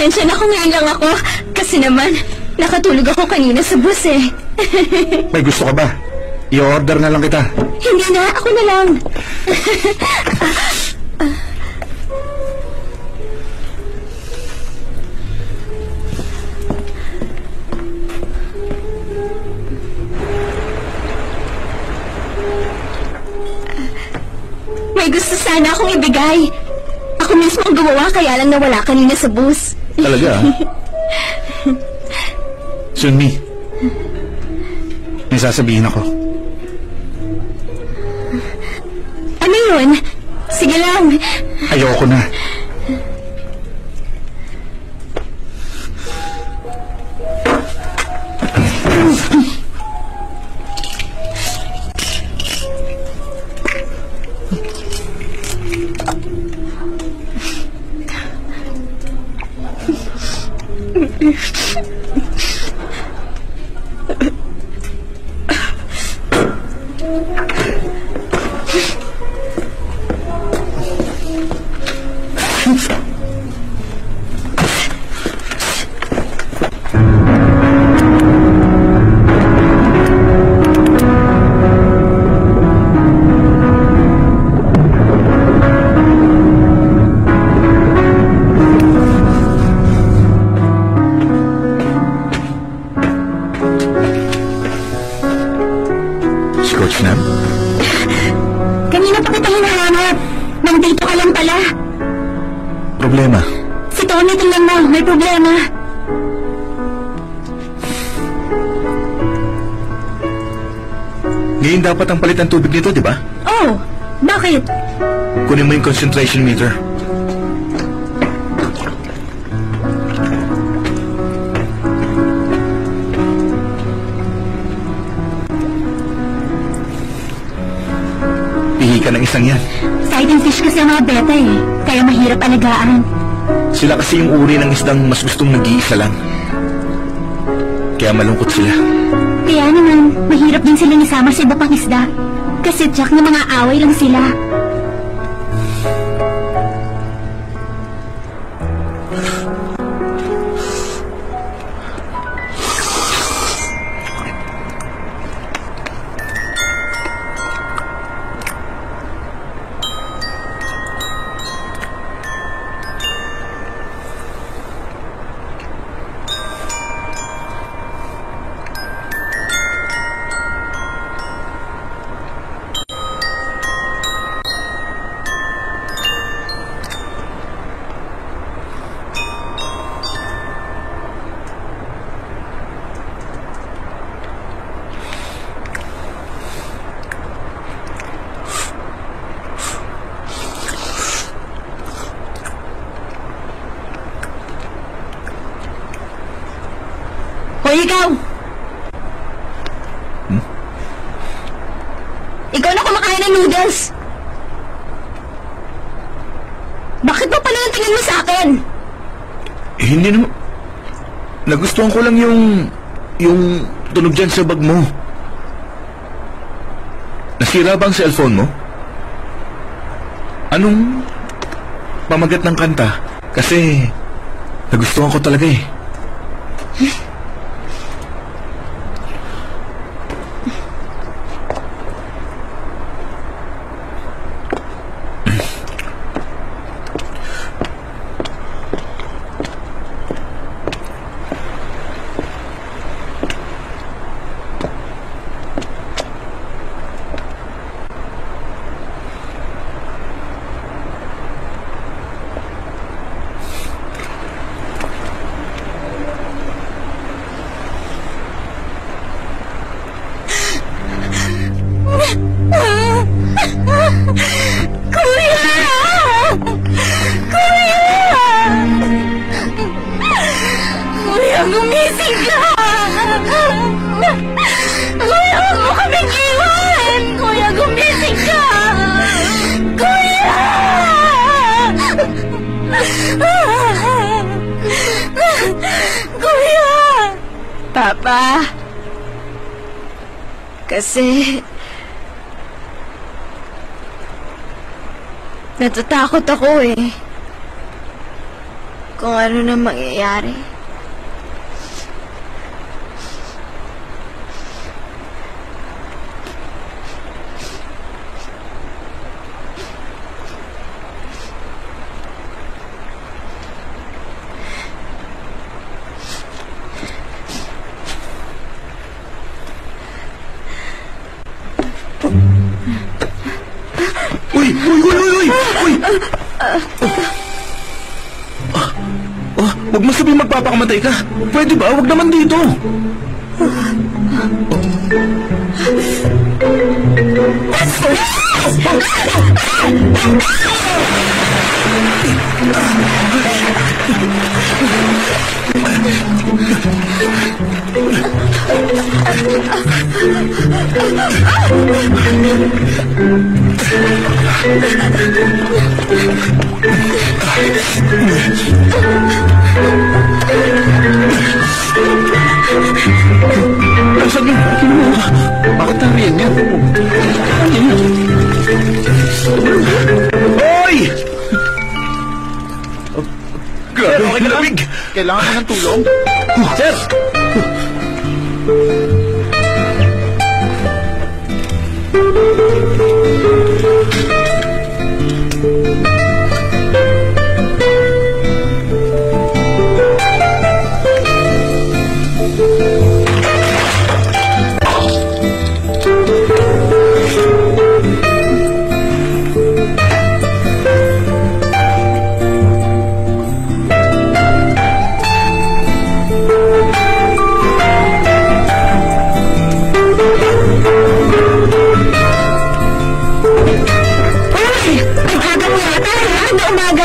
Pasensya na kung ngayon lang ako. Kasi naman, nakatulog ako kanina sa bus eh. May gusto ka ba? I-order na lang kita. Hindi na, ako na lang. May gusto sana akong ibigay. Ako mismo ang gumawa, kaya lang nawala kanina sa bus. Talaga? Sunmi, may sasabihin ako. Ano yun? Sige lang. Ayoko na. Kanina pa kita hinahanap. Nandito ka lang pala. Problema? Si Tony, tingnan mo. May problema. Ngayon dapat ang palit ng tubig nito, di ba? Oh, bakit? Kunin mo yung concentration meter. Ihi ka ng isang yan. Fighting fish kasi ang mga beta eh. Kaya mahirap alagaan. Sila kasi yung uri ng isdang mas gustong nag-iisa lang. Kaya malungkot sila. Kaya naman, mahirap din sila nisama sa iba pang isda. Kasi tsak na mga away lang sila. Hoy, ikaw! Ikaw na kumakain ng noodles! Bakit ba pala yung tingin mo sa akin? Hindi naman. Nagustuhan ko lang yung tunog dyan sa bag mo. Nasira ba ang cellphone mo? Anong pamagat ng kanta? Kasi nagustuhan ko talaga eh. Kuya, gumising ka! Kuya, huwag mo kaming iwan! Kuya, gumising ka! Kuya! Kuya! Papa! Kasi... natatakot ako eh. Kung ano na mangyayari. Uy! Huwag mo sabihin magpapakamatay ka. Pwede ba? Huwag naman dito. Nasaan yun? Bakit nariyan yan? Hoy! Grabe, okay na lamig. Kailangan ko ng tulong? Sir!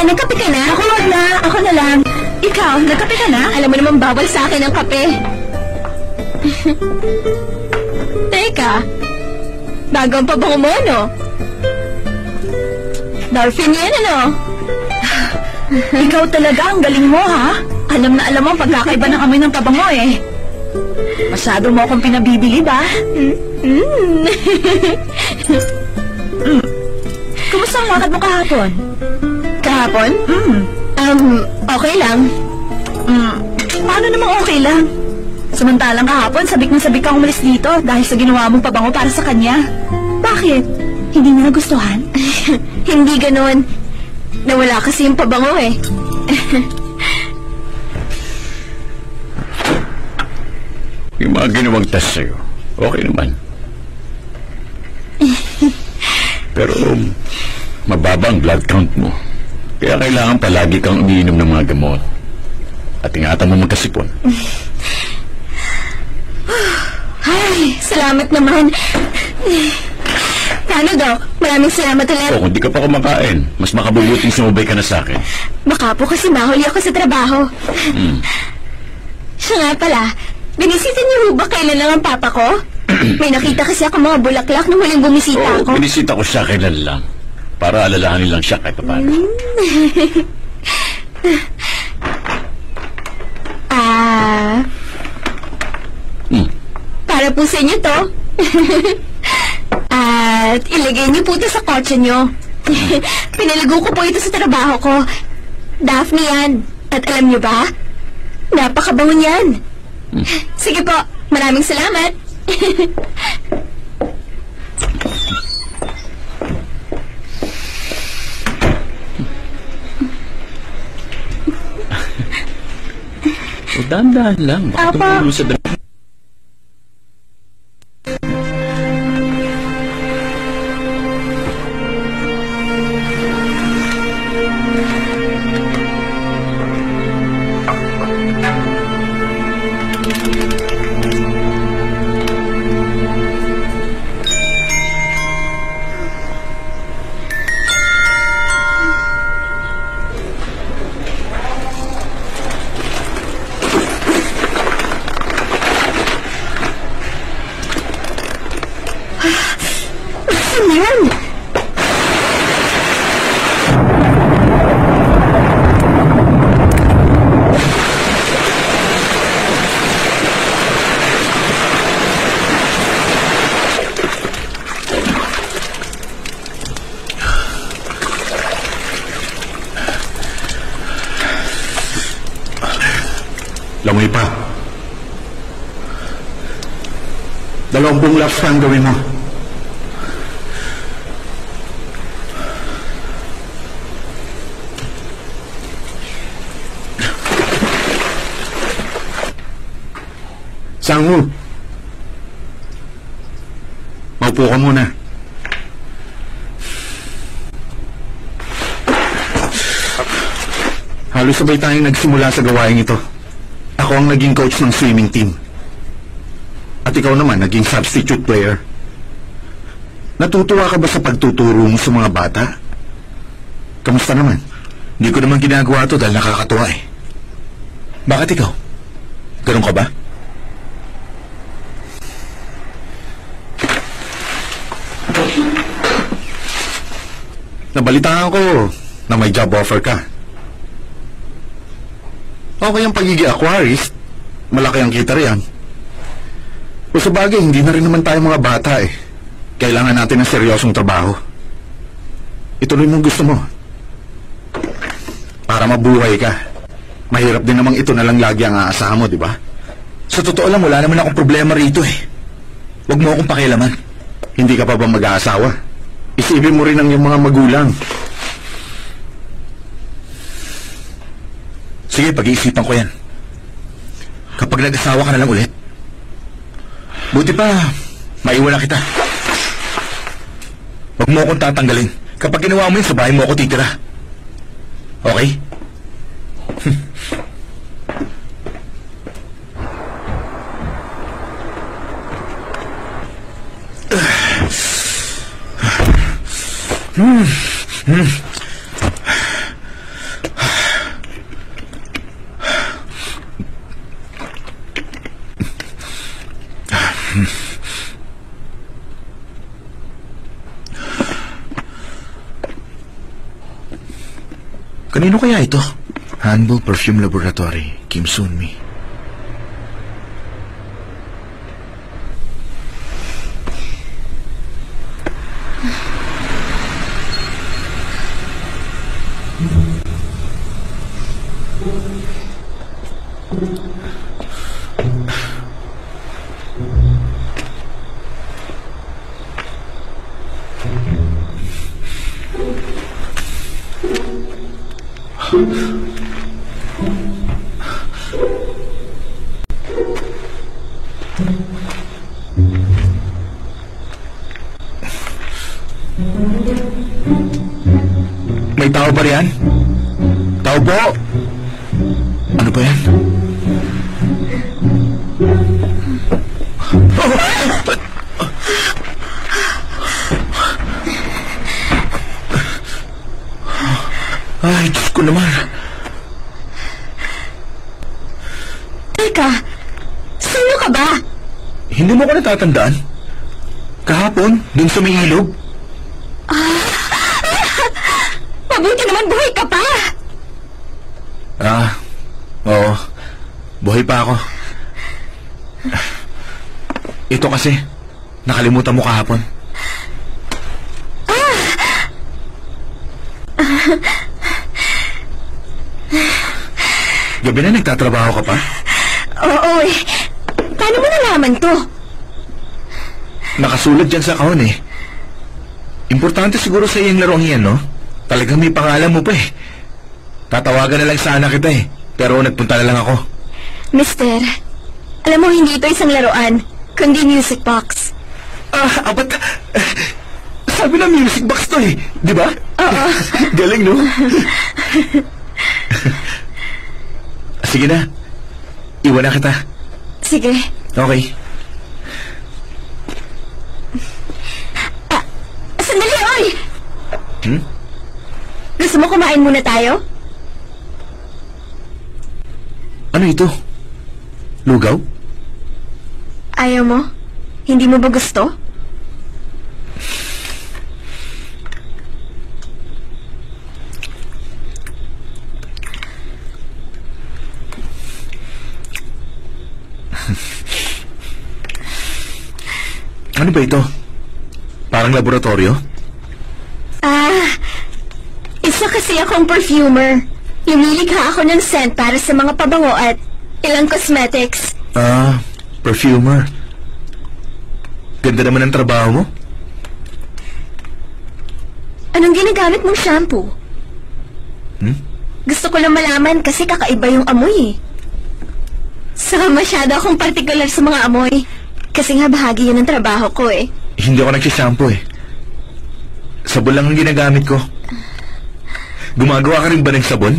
Nagkape ka na? Ako wag na. Ako na lang. Ikaw, nagkape ka na? Alam mo naman bawal sa akin ang kape. Teka. Bago ang pabango mo, no? Endorphin yan, ano? Ikaw talaga, ang galing mo, ha? Alam na alam mo ang pagkakaiba ng amoy ng pabango, eh. Masyado mo akong pinabibili, ba? Kumusta ang lakad mo kahapon? Kahapon? Okay lang. Paano namang okay lang? Samantalang kahapon, sabik na sabik kang umalis dito dahil sa ginawa mong pabango para sa kanya. Bakit? Hindi niya nagustuhan? Hindi ganon. Nawala kasi yung pabango eh. Yung mga ginawang test sa'yo, okay naman. Pero mababa ang blood count mo. Kaya kailangan palagi kang umiinom ng mga gamot. At ingatan mo magkasipon. Ay, salamat naman. Ano, Doc? Maraming salamat ulit. O, kung di ka pa kumakain, mas makabubuting sumubay ka na sa akin. Baka po kasi mahuli ako sa trabaho. Siya nga pala, binisita niyo ba kailan lang ang papa ko? May nakita kasi ako mga bulaklak nung huling bumisita ako. Binisita ko siya kailan lang. Para alalahanin lang siya kahit paano. Para po sa inyo to. At ilagay niyo po ito sa kotse niyo. Pinalago ko po ito sa trabaho ko. Daphne yan. At alam niyo ba? Napakabango niyan. Sige po, maraming salamat. O, dahan-dahan lang. Baka Apa. tumulo sa dami. Ano yan? Langoy pa. 20 laps pa ang gawin mo. Sangmu, maupo ka muna. Halos sabay tayong nagsimula sa gawain ito. Ako ang naging coach ng swimming team. At ikaw naman naging substitute player. Natutuwa ka ba sa pagtuturo mo sa mga bata? Kamusta naman? Hindi ko naman ginagawa to dahil nakakatuwa eh. Bakit ikaw? Ganun ka ba? Nabalitaan ko na may job offer ka. Okay ang pagiging aquarist. Malaki ang kita riyan. O sa bagay, hindi na rin naman tayo mga bata eh. Kailangan natin ng seryosong trabaho. Ituloy mong gusto mo. Para mabuhay ka. Mahirap din namang ito na lang lagi ang aasahan mo, di ba? Sa totoo lang, wala naman akong problema rito eh. Huwag mo akong pakialaman. Hindi ka pa ba mag-aasawa? Isipin mo rin ang iyong mga magulang. Sige, pag-iisipan ko yan. Kapag nag-asawa ka na lang ulit. Buti pa, maiwala kita. Huwag mo akong tatanggalin. Kapag ginawa mo yun, sa bahay mo ako titira. Okay? Kanino kaya ito? Hanbul Perfume Laboratory, Kim Sunmi. May tao ba riyan? Tao po? Ano ba yan? Ay, Diyos ko naman. Teka, sino ka ba? Hindi mo ko natatandaan? Kahapon, dun sa may ilog? Mabuti naman buhay ka pa! Oo. Buhay pa ako. Ito kasi, nakalimutan mo kahapon. Gabi na nagtatrabaho ka pa? Oo eh. Paano mo nalaman to? Nakasulat dyan sa kahon eh. Importante siguro sa iyong larong yan, no? Talagang may pangalan mo pa eh. Tatawagan na lang sana kita eh. Pero nagpunta na lang ako. Mister, alam mo hindi ito isang laruan, kundi music box. Abat... Sabi na music box to eh. Di ba? Oo. Galing, no? Sige na. Iwan na kita. Sige. Okay. Sandali, oy! Gusto mo kumain muna tayo? Ano ito? Lugaw? Ayaw mo? Hindi mo ba gusto? Ano ba ito? Parang laboratorio? Isa kasi akong perfumer. Lumilikha ako ng scent para sa mga pabango at ilang cosmetics. Perfumer. Ganda naman ang trabaho mo. Anong ginagamit mong shampoo? Gusto ko lang malaman kasi kakaiba yung amoy eh. Saka masyado akong partikular sa mga amoy. Kasi nga bahagi yun ng trabaho ko eh. Hindi ako nagsishampoo eh. Sabon lang ang ginagamit ko. Gumagawa ka rin ba ng sabon?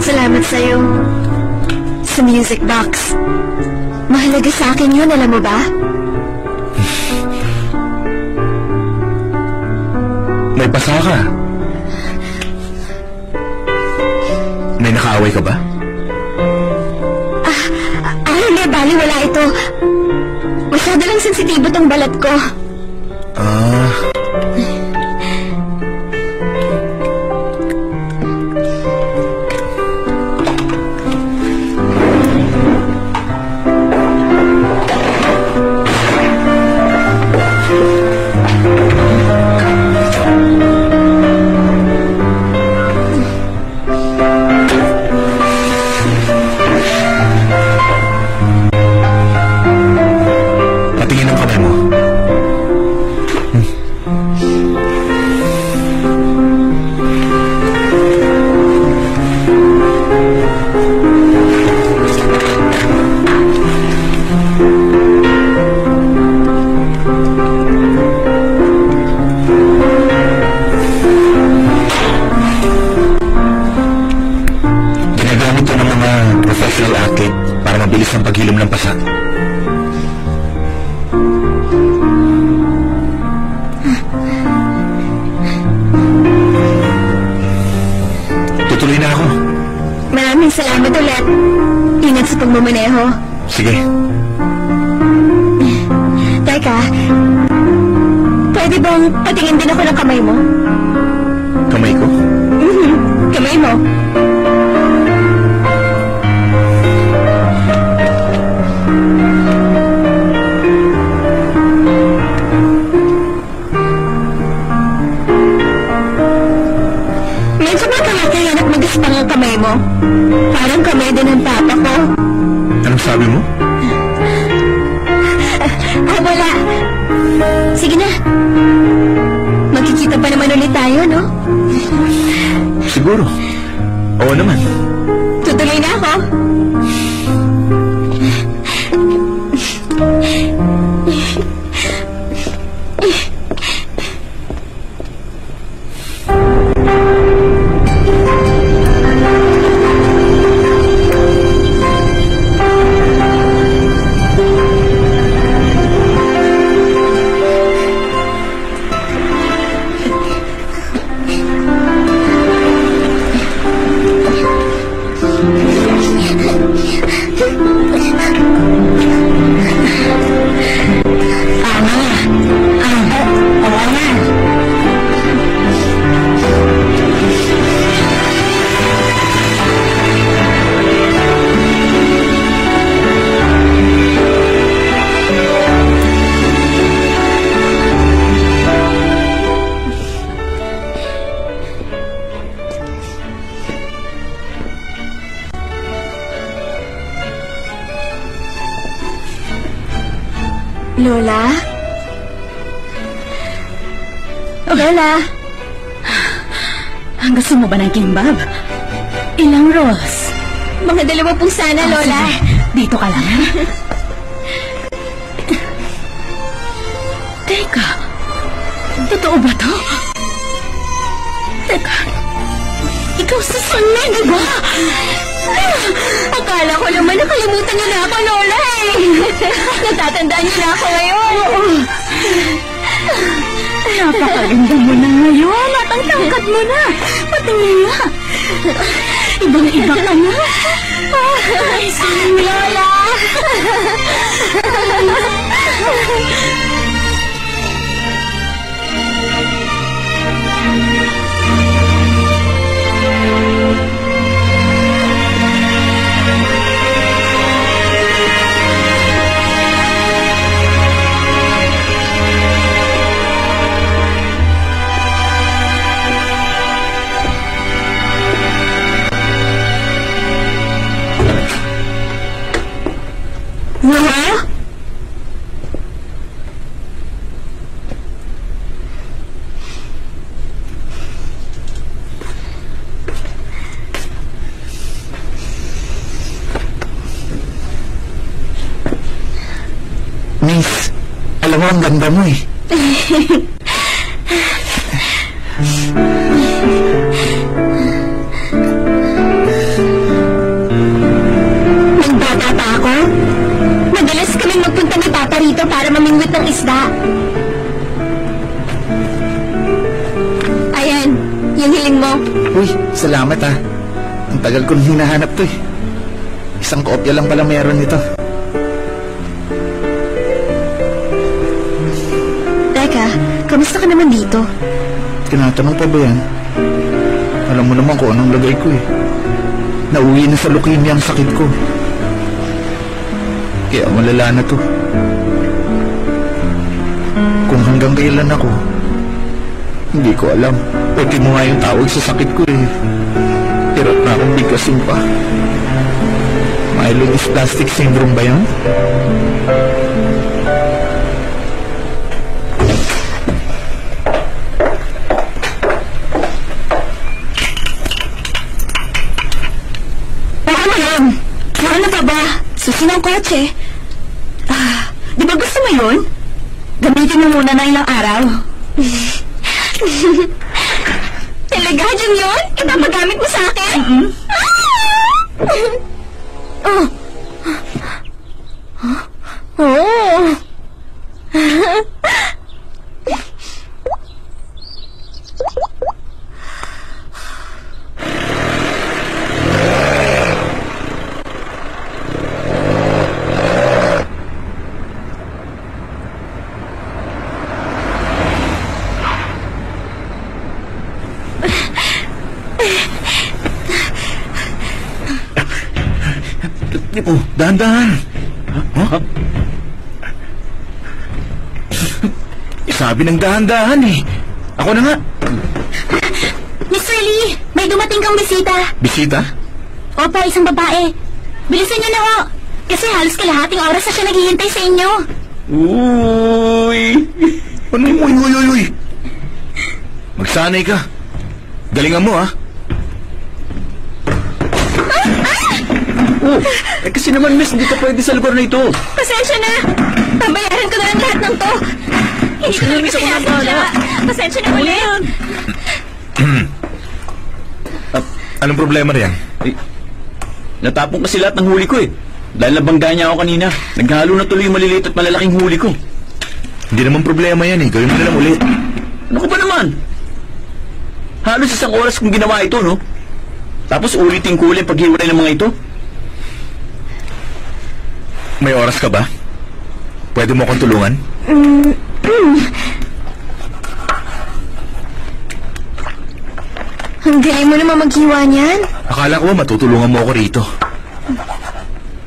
Salamat sa'yo. Sa music box. Mahalaga sa akin yun, alam mo ba? May basa ka. May nakaaway ka ba? Hindi, bali wala ito. Masyado lang sensitibo tong balat ko. Patingin ang kamay mo. Ginagamit ko ng mga professional athlete para mabilis ang paghilom ng pasa. Tutuloy Maraming salamat ulit. Ingat sa pagmamaneho. Sige. Teka, pwede bang patingin din ako ng kamay mo? Kamay ko? Kamay mo. Medyo magkakakayan at magaspang ang kamay mo. Parang kamay din ng papa ko. Anong sabi mo? Wala. Sige na. Magkikita pa naman ulit tayo, no? Siguro. Oo naman. Tutuloy na ako. Lola? Lola? Gusto mo ba ng kimbab? Ilang rolls? Mga 2 sana, Lola. Dito ka lang. Teka, totoo ba to? Teka, ikaw si Sanna, di ba? Akala ko naman nakalimutan niyo na ako, Lola eh. Natatandaan niyo na ako ngayon. Napakaganda mo na ngayon at ang tangkad mo na. Pati nga. Ibang-iba ka na. Ay, Lola! Lola? Miss, alam mo, ang ganda mo eh. Nang bata pa ako, madalas kaming magpunta ni Papa rito para mamingwit ng isda. Ayan, yung hiling mo. Uy, salamat ah. Ang tagal ko nang hinahanap to eh. Isang kopya lang pala meron nito. Teka, kamusta ka naman dito? Tinatanong pa ba yan? Alam mo naman kung anong lagay ko eh. Nauwi na sa leukemia ang sakit ko. Kaya malala na to. Kung hanggang kailan ako, hindi ko alam. Pati mo nga yung tawag sa sakit ko eh. Hirap na akong bigkasin pa. Myelodysplastic syndrome ba yan? Ano pa ba? Susi ng kotse. Di ba gusto mo yun? Gamitin mo muna na ilang araw. Talaga, dyan yun? Ipapagamit mo sa akin? Oh. Oh. Oh, dahan-dahan. Huh? Sabi ng dahan-dahan eh. Ako na nga. Mr. Lee, may dumating kang bisita. Bisita? Opo, isang babae. Bilisan niyo na ho. Kasi halos kalahating oras na siya naghihintay sa inyo. Uy! Ano yung uy? Magsanay ka. Galingan mo, ha? Oh, kasi naman, miss, hindi ka pwede sa lugar na ito. Pasensya na. Babayaran ko na lang lahat ng to. Hindi ko talaga sinasadya. Pasensya na ulit. Anong problema riyan? Eh, natapong kasi lahat ng huli ko eh. Dahil nabangga niya ako kanina. Naghalo na tuloy yung maliliit at malalaking huli ko. Hindi naman problema yan eh. Gawin mo na lang ulit. Ano ka ba naman? Halos isang oras kong ginawa ito, no? Tapos ulitin ko ulit paghiwalay ng mga ito. May oras ka ba? Pwede mo akong tulungan? Ang galing mo naman maghiwa niyan. Akala ko matutulungan mo ako rito.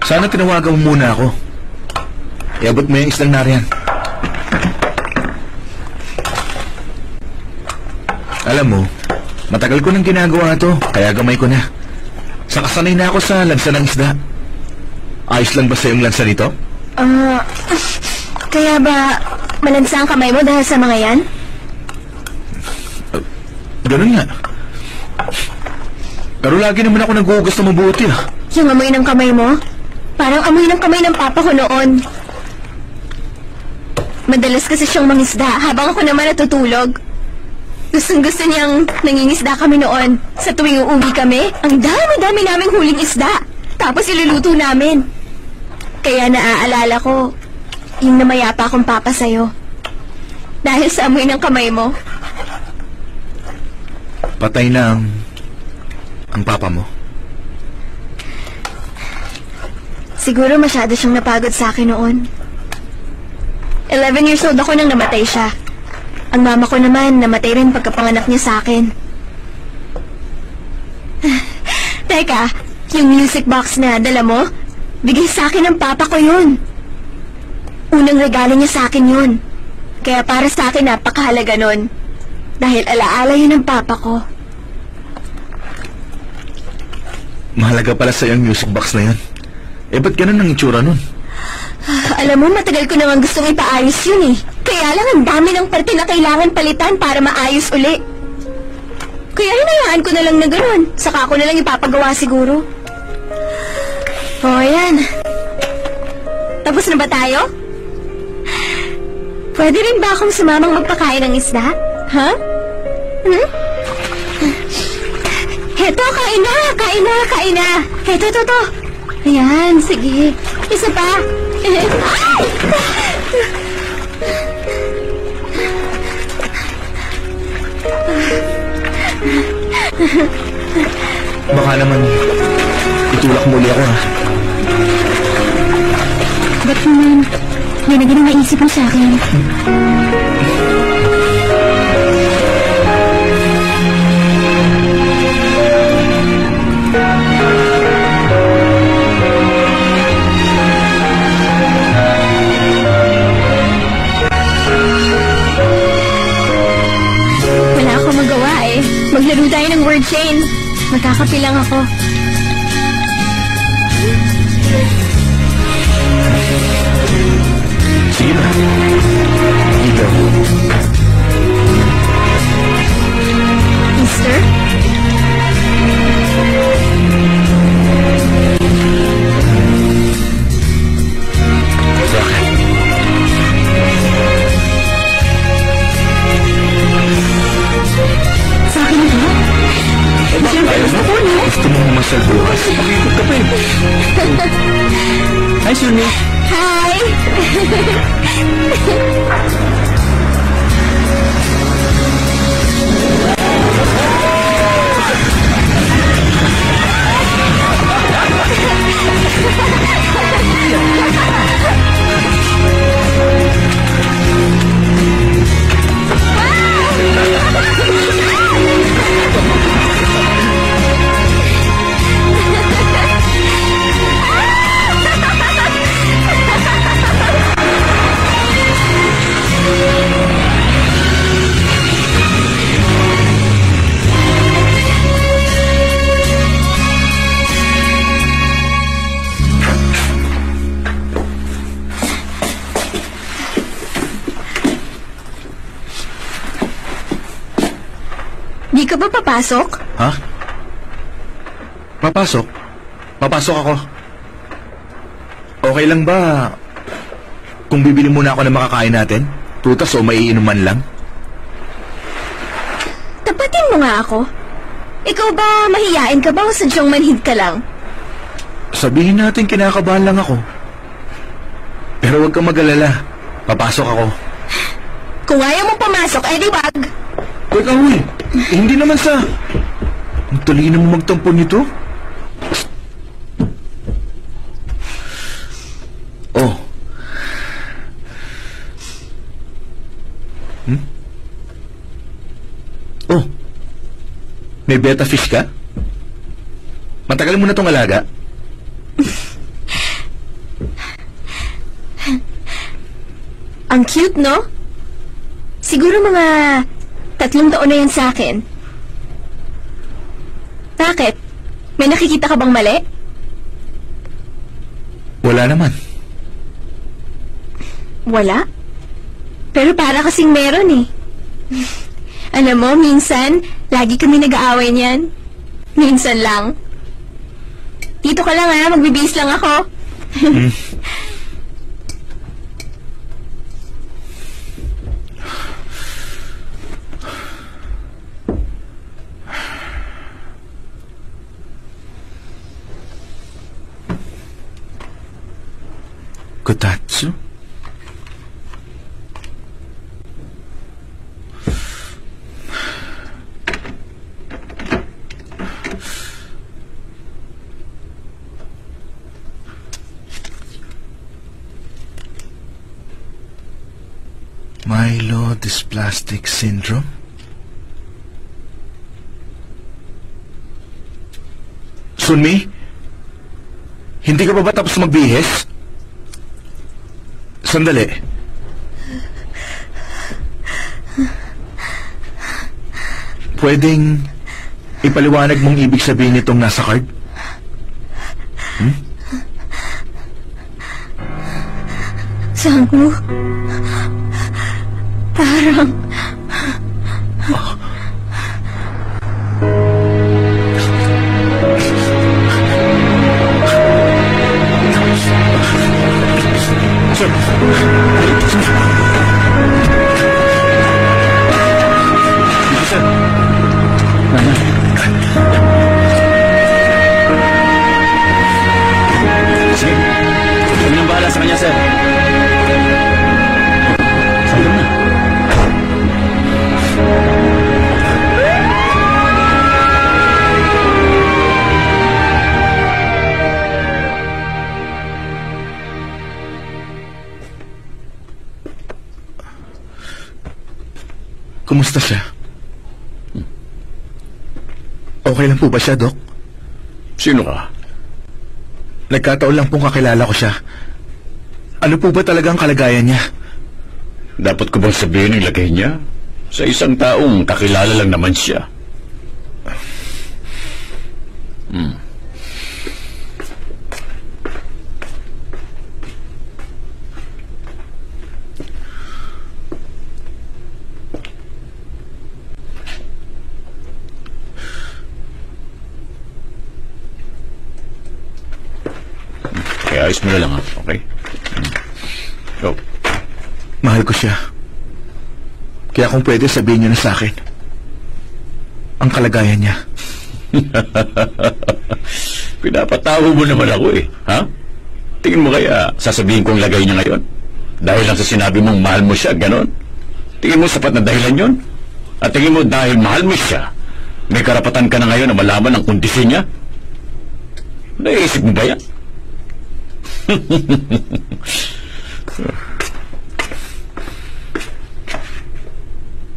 Sana tinawagan mo muna ako. Iabot mo yung islang nariyan. Alam mo, matagal ko nang ginagawa to, kaya gamay ko na. Sakasanay na ako sa lansa ng isda. Ayos lang ba sa yung lansa nito? Kaya ba malansa ang kamay mo dahil sa mga yan? Ganun nga. Pero lagi naman ako nag-uugas na mabuti ah. Yung amoy ng kamay mo? Parang amoy ng kamay ng papa ko noon. Madalas kasi siyang mangisda habang ako naman natutulog. Gustong-gusto niyang nangingisda kami noon. Sa tuwing uuwi kami, ang dami-dami naming huling isda. Tapos iluluto namin. Kaya naaalala ko, yung namayapa akong papa sa'yo. Dahil sa amoy ng kamay mo. Patay na ang papa mo. Siguro masyado siyang napagod sa akin noon. 11 years old ako nang namatay siya. Ang mama ko naman namatay rin pagkapanganak niya sa akin. Teka, yung music box na dala mo, bigay sa akin ng papa ko yun. Unang regalo niya sa akin yun. Kaya para sa akin napakahalaga nun. Dahil alaala yun ng papa ko. Mahalaga pala sa'yo ang music box na yan. Eh, ba't ganun ang itsura nun? Alam mo, matagal ko naman gustong ipaayos yun eh. Kaya lang ang dami ng parte na kailangan palitan para maayos uli. Kaya hinayaan ko na lang na gano'n. Saka ko na lang ipapagawa siguro. O, yan. Tapos na ba tayo? Pwede rin ba akong sumamang magpakain ng isda? Ha? Hmm? Heto, kain na! Kain na! Kain na! Heto, to. Ayan, sige. Isa pa. Ay! Baka naman itulak muli ako ha. Ba't naman? Yan na ganang maisip mo sa akin. Wala akong magawa eh. Maglaro tayo ng word chain. Magkakape lang ako. Sige na. Ikaw. Mister? Bakit? Sa akin na ba? Siyempre, gusto ko, no? Gusto mo mamasal bukas? Mag-ikot ka pa eh. Hi, Sunny. Hi! ka ba papasok? Ha? Papasok? Papasok ako. Okay lang ba kung bibili muna ako ng makakain natin? Prutas o maiinuman lang? Tapatin mo nga ako. Ikaw ba mahiyain ka ba o sadyang manhid ka lang? Sabihin natin kinakabahan lang ako. Pero huwag kang mag-alala. Papasok ako. Kung ayaw mo pumasok, edi wag. Teka, huy. Hindi naman sa... Ang talino mo magtampo nito. Oh. Oh. May betta fish ka? Matagal mo na tong alaga? Ang cute, no? Siguro mga 3 taon na yan sa akin. Bakit? May nakikita ka bang mali? Wala naman. Wala? Pero para kasing meron eh. Alam mo, minsan, lagi kami nag-aaway niyan. Minsan lang. Dito ka lang ha, magbibihis lang ako. Kotatsu? Myelodysplastic syndrome? Sunmi? Hindi ka pa ba tapos magbihis? Sandali. Pwedeng ipaliwanag mong ibig sabihin nitong nasa card? Sanggu. Parang... Sir! Dito, sir. Sige. Kami nang bahala sa kanya, sir. Sabi na. Kumusta siya? Okay lang po ba siya, Dok? Sino ka? Nagkataon lang pong kakilala ko siya. Ano po ba talagang kalagayan niya? Dapat ko bang sabihin ang lagay niya? Sa isang taong kakilala lang naman siya. Kaya ayos mo na lang, ha? Okay? Go. Mahal ko siya. Kaya kung pwede sabihin niyo na sa akin ang kalagayan niya. Pinapatawa mo naman ako eh, ha? Tingin mo kaya sasabihin kong lagay niya ngayon? Dahil lang sa sinabi mong mahal mo siya, ganon? Tingin mo sapat na dahilan yon? At tingin mo dahil mahal mo siya, may karapatan ka na ngayon na malaman ang kondisyon niya? Naisip mo ba yan?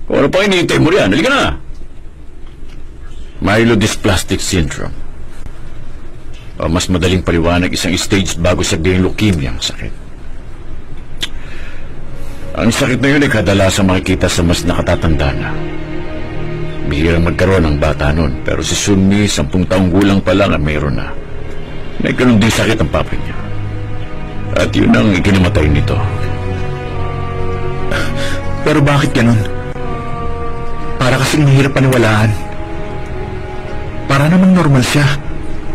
Kung ano pa hinihintay mo riyan, halika na! Myelodysplastic syndrome. O mas madaling paliwanag, isang stage bago sabihin leukemia ang sakit. Ang sakit na yun ay kadalasang makikita sa mas nakatatanda na. Bihirang magkaroon ng bata nun, pero si Sunmi, 10 taong gulang pa lang, mayroon na. May ganun din sakit ang papa niya. At yun ang ikinamatay nito. Pero bakit ganun? Para kasing mahirap paniwalaan. para namang normal siya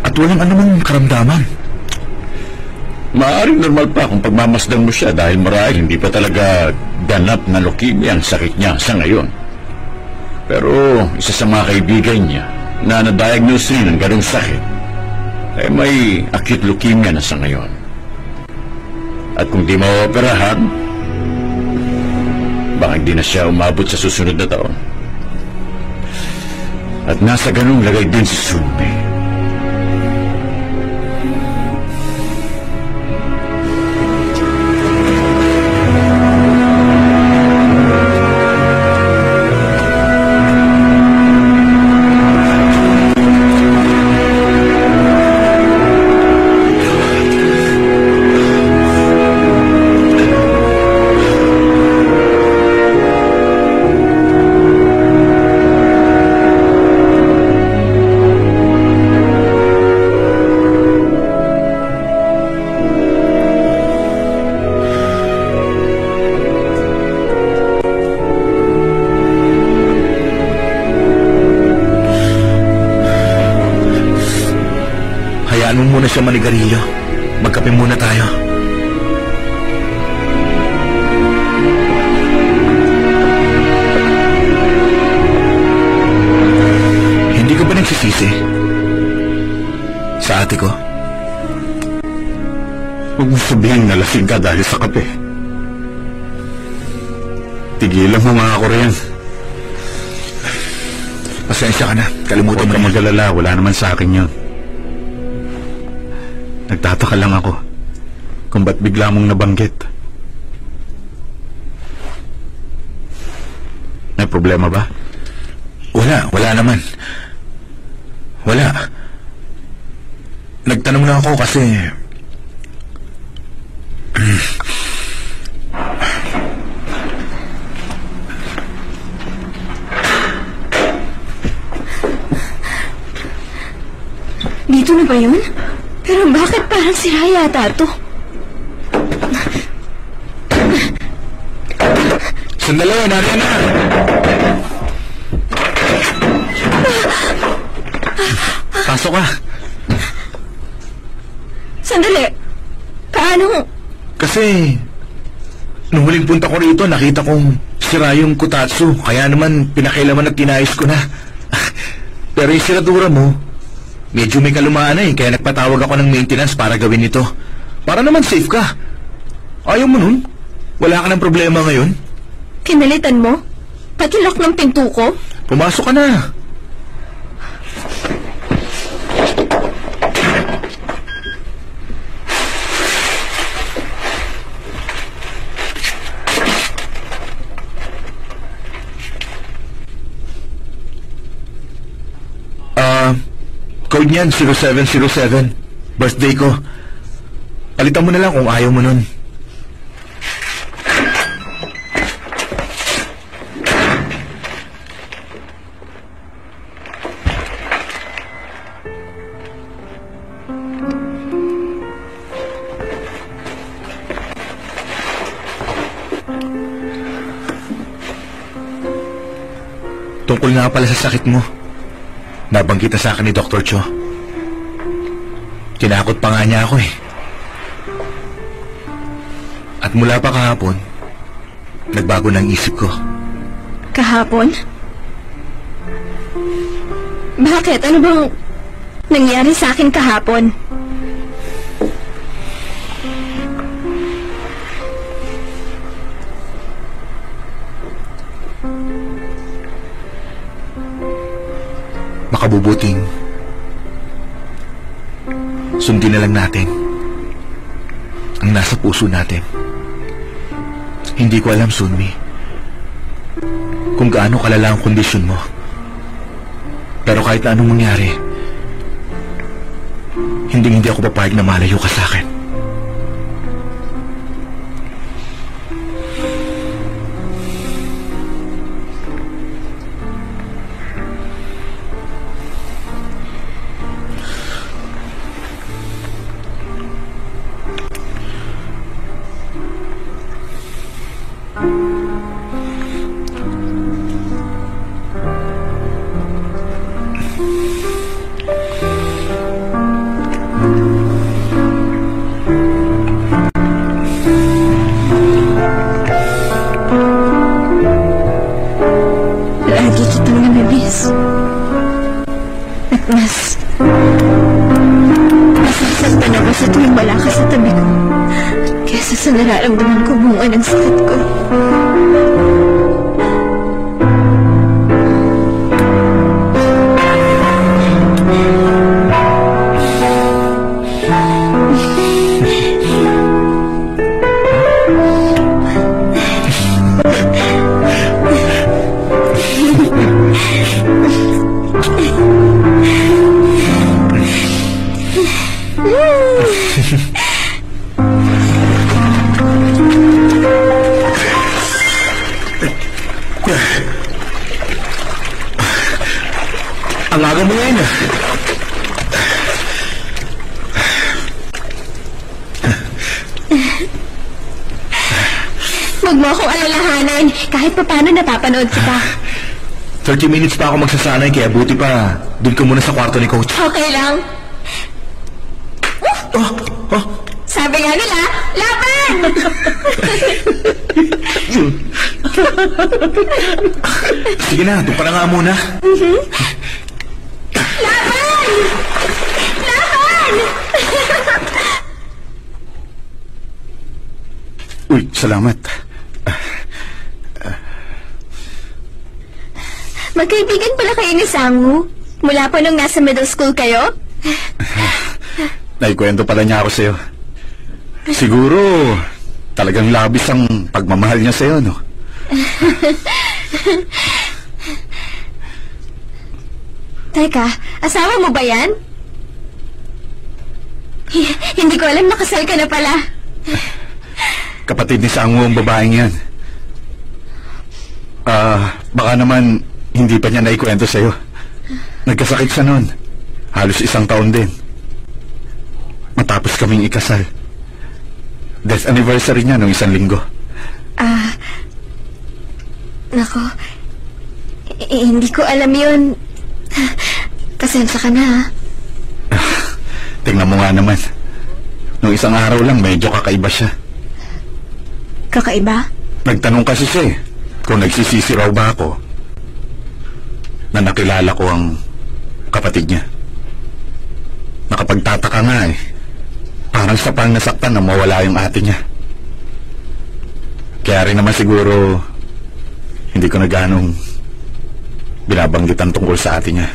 at walang anumang karamdaman. Maaaring normal pa kung pagmamasdan mo siya dahil marahil hindi pa talaga ganap na leukemia ang sakit niya sa ngayon. Pero isa sa mga kaibigan niya na na-diagnose rin ng ganong sakit ay may acute leukemia na sa ngayon. At kung di maoperahan, baka hindi na siya umabot sa susunod na taon. At nasa ganung lagay din si Sunmi. Hayaan mo muna siya manigarilyo. Magkape muna tayo. Hindi ka ba nagsisisi sa ate ko? Huwag mo sabihin na lasing ka dahil sa kape. Tigilan mo mga Korean. Pasensya ka na. Kalimutan mo Huwag ka na. mag-alala, wala naman sa akin yun. Nagtataka lang ako kung ba't bigla mong nabanggit. May problema ba? Wala naman. Wala. Nagtanong lang ako kasi... Dito na ba yun? Pero bakit parang sira yata to? Sandali, nariyan na! Pasok ka. Sandali! Paano? Kasi... nung huling punta ko rito, nakita kong sira yung kutatsu. Kaya naman, pinakailaman at tinayos ko na. Pero yung siradura mo, medyo may kalumaan na eh. Kaya nagpatawag ako ng maintenance para gawin ito. Para naman safe ka. Ayaw mo nun? Wala ka ng problema ngayon? Kinalitan mo? Pati lock ng pinto ko? Pumasok ka na. Code niyan, 0707. Birthday ko. Palitan mo na lang kung ayaw mo nun. Tungkol nga pala sa sakit mo. Nabanggit na sa akin ni Dr. Cho. Tinakot pa nga niya ako eh. At mula pa kahapon, nagbago na ang isip ko. Kahapon? Bakit? Ano bang nangyari sa akin kahapon? Makabubuting sundin na lang natin ang nasa puso natin. Hindi ko alam, Sunmi, kung gaano kalala ang kondisyon mo. Pero kahit na anong mangyari, hindi ako papayag na malayo ka sa akin. Nasasaktan ako sa tuwing wala ka sa tabi ko. Kesa sa nararamdaman ko bunga ng sakit ko. Ang aga mo ngayon, ah. Huwag mo akong alalahanan. Kahit pa paano napapanood kita. 30 minutes pa ako magsasanay, kaya buti pa. Doon ka muna sa kwarto ni Coach. Okay lang. Oh. Sabi nga nila, laban! Sige na, doon ka na nga muna. Laban! Laban! Uy, salamat. Magkaibigan pala kayo ni Sangu? Mula pa nung nasa middle school kayo? Naikwento pala niya ako sa'yo. Siguro, talagang labis ang pagmamahal niya sa'yo, no? Teka, asawa mo ba yan? Hindi ko alam nakasal ka na pala. Kapatid ni Sangu ang babaeng yan. Baka naman hindi pa niya naikwento sa'yo. Nagkasakit siya noon. Halos 1 taon din. Matapos kaming ikasal. Death anniversary niya nung 1 linggo. Nako. Hindi ko alam yun. Pasensya ka na, ha? Tingnan mo nga naman. Nung 1 araw lang, medyo kakaiba siya. Kakaiba? Nagtanong kasi siya kung nagsisisi raw ba ako na nakilala ko ang kapatid niya. Nakapagtataka nga Parang siya pang nasaktan na mawala yung ate niya. Kaya rin naman siguro hindi ko na ganong binabanggitan tungkol sa ate niya.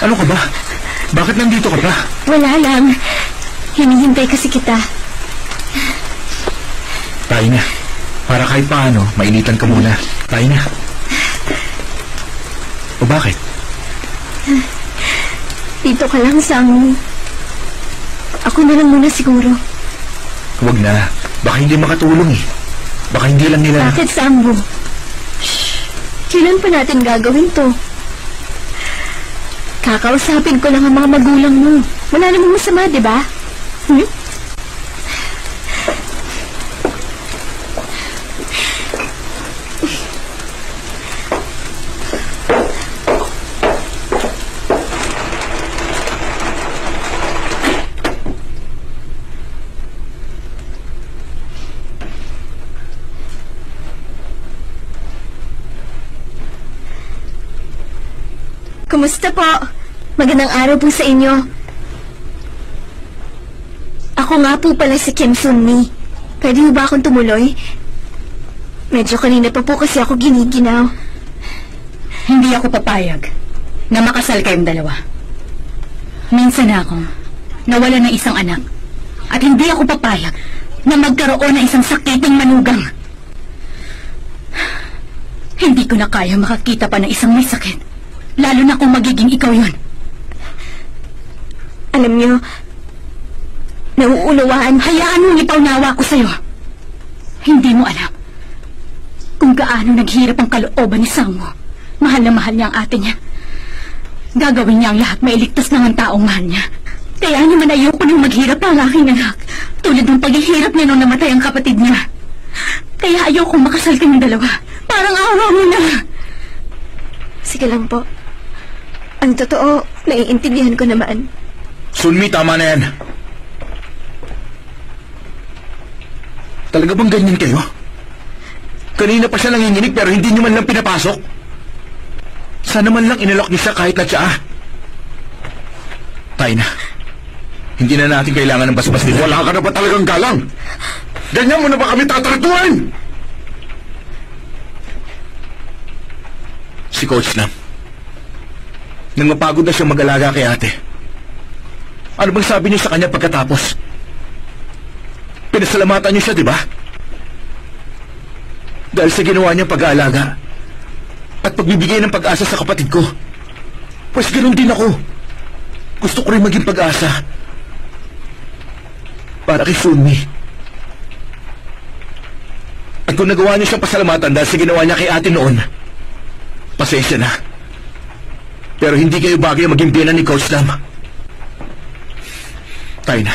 Ano ka ba? Bakit nandito ka pa? Wala lang. Hinihintay kasi kita. Tayo na. Para kahit paano, mainitan ka muna. Tayo na. O bakit? Dito ka lang, Sang. Ako na lang muna siguro. Huwag na. Baka hindi makatulong eh. Baka hindi lang nila... Bakit, Sambo? Kailan pa natin gagawin to? Kakausapin ko lang ang mga magulang mo. Wala namang masama, di ba? Kumusta po? Magandang araw po sa inyo. Ako nga po pala si Kim Sunmi. Pwede mo ba akong tumuloy? Medyo kanina pa po kasi ako giniginaw. Hindi ako papayag na makasal kayong dalawa. Minsan na akong nawala ng isang anak at hindi ako papayag na magkaroon ng isang sakiting manugang. Hindi ko na kaya makakita pa ng isang may sakit, lalo na kung magiging ikaw yun. Alam niyo, nauunawaan. Hayaan mong ipaunawa ko sa'yo. Hindi mo alam kung gaano naghirap ang kalooban ni Sangmo. Mahal na mahal niya ang ate niya. Gagawin niya ang lahat mailigtas ng ang taong mahal niya. Kaya naman ayoko nang maghirap ang aking anak, tulad ng paghihirap niya nung namatay ang kapatid niya. Kaya ayoko makasal kayong dalawa. Parang awa mo na. Sige lang po. Ang totoo, naiintindihan ko naman. Sunmi, tama na yan. Talaga bang ganyan kayo? Kanina pa siya nanginginig pero hindi niyo man lang pinapasok. Sana man lang inalok niyo siya kahit na siya. Tayo na. Hindi na natin kailangan ng basbas nila. Wala ka na ba talagang galang? Ganyan mo na ba kami tataratuan? Si Coach Lam. Nang mapagod na siyang mag-alaga kay ate. Ano bang sabi niyo sa kanya pagkatapos? Pinasalamatan niyo siya, di ba? Dahil sa ginawa niyang pag-aalaga at pagbibigay ng pag-asa sa kapatid ko. Pues ganoon din ako. Gusto ko rin maging pag-asa. Para kay Sunmi. At kung nagawa niyo siyang pasalamatan dahil sa ginawa niya kay ate noon, pasensya na. Pero hindi kayo bagay maging biyenan ni Coach Lam. Tayo na.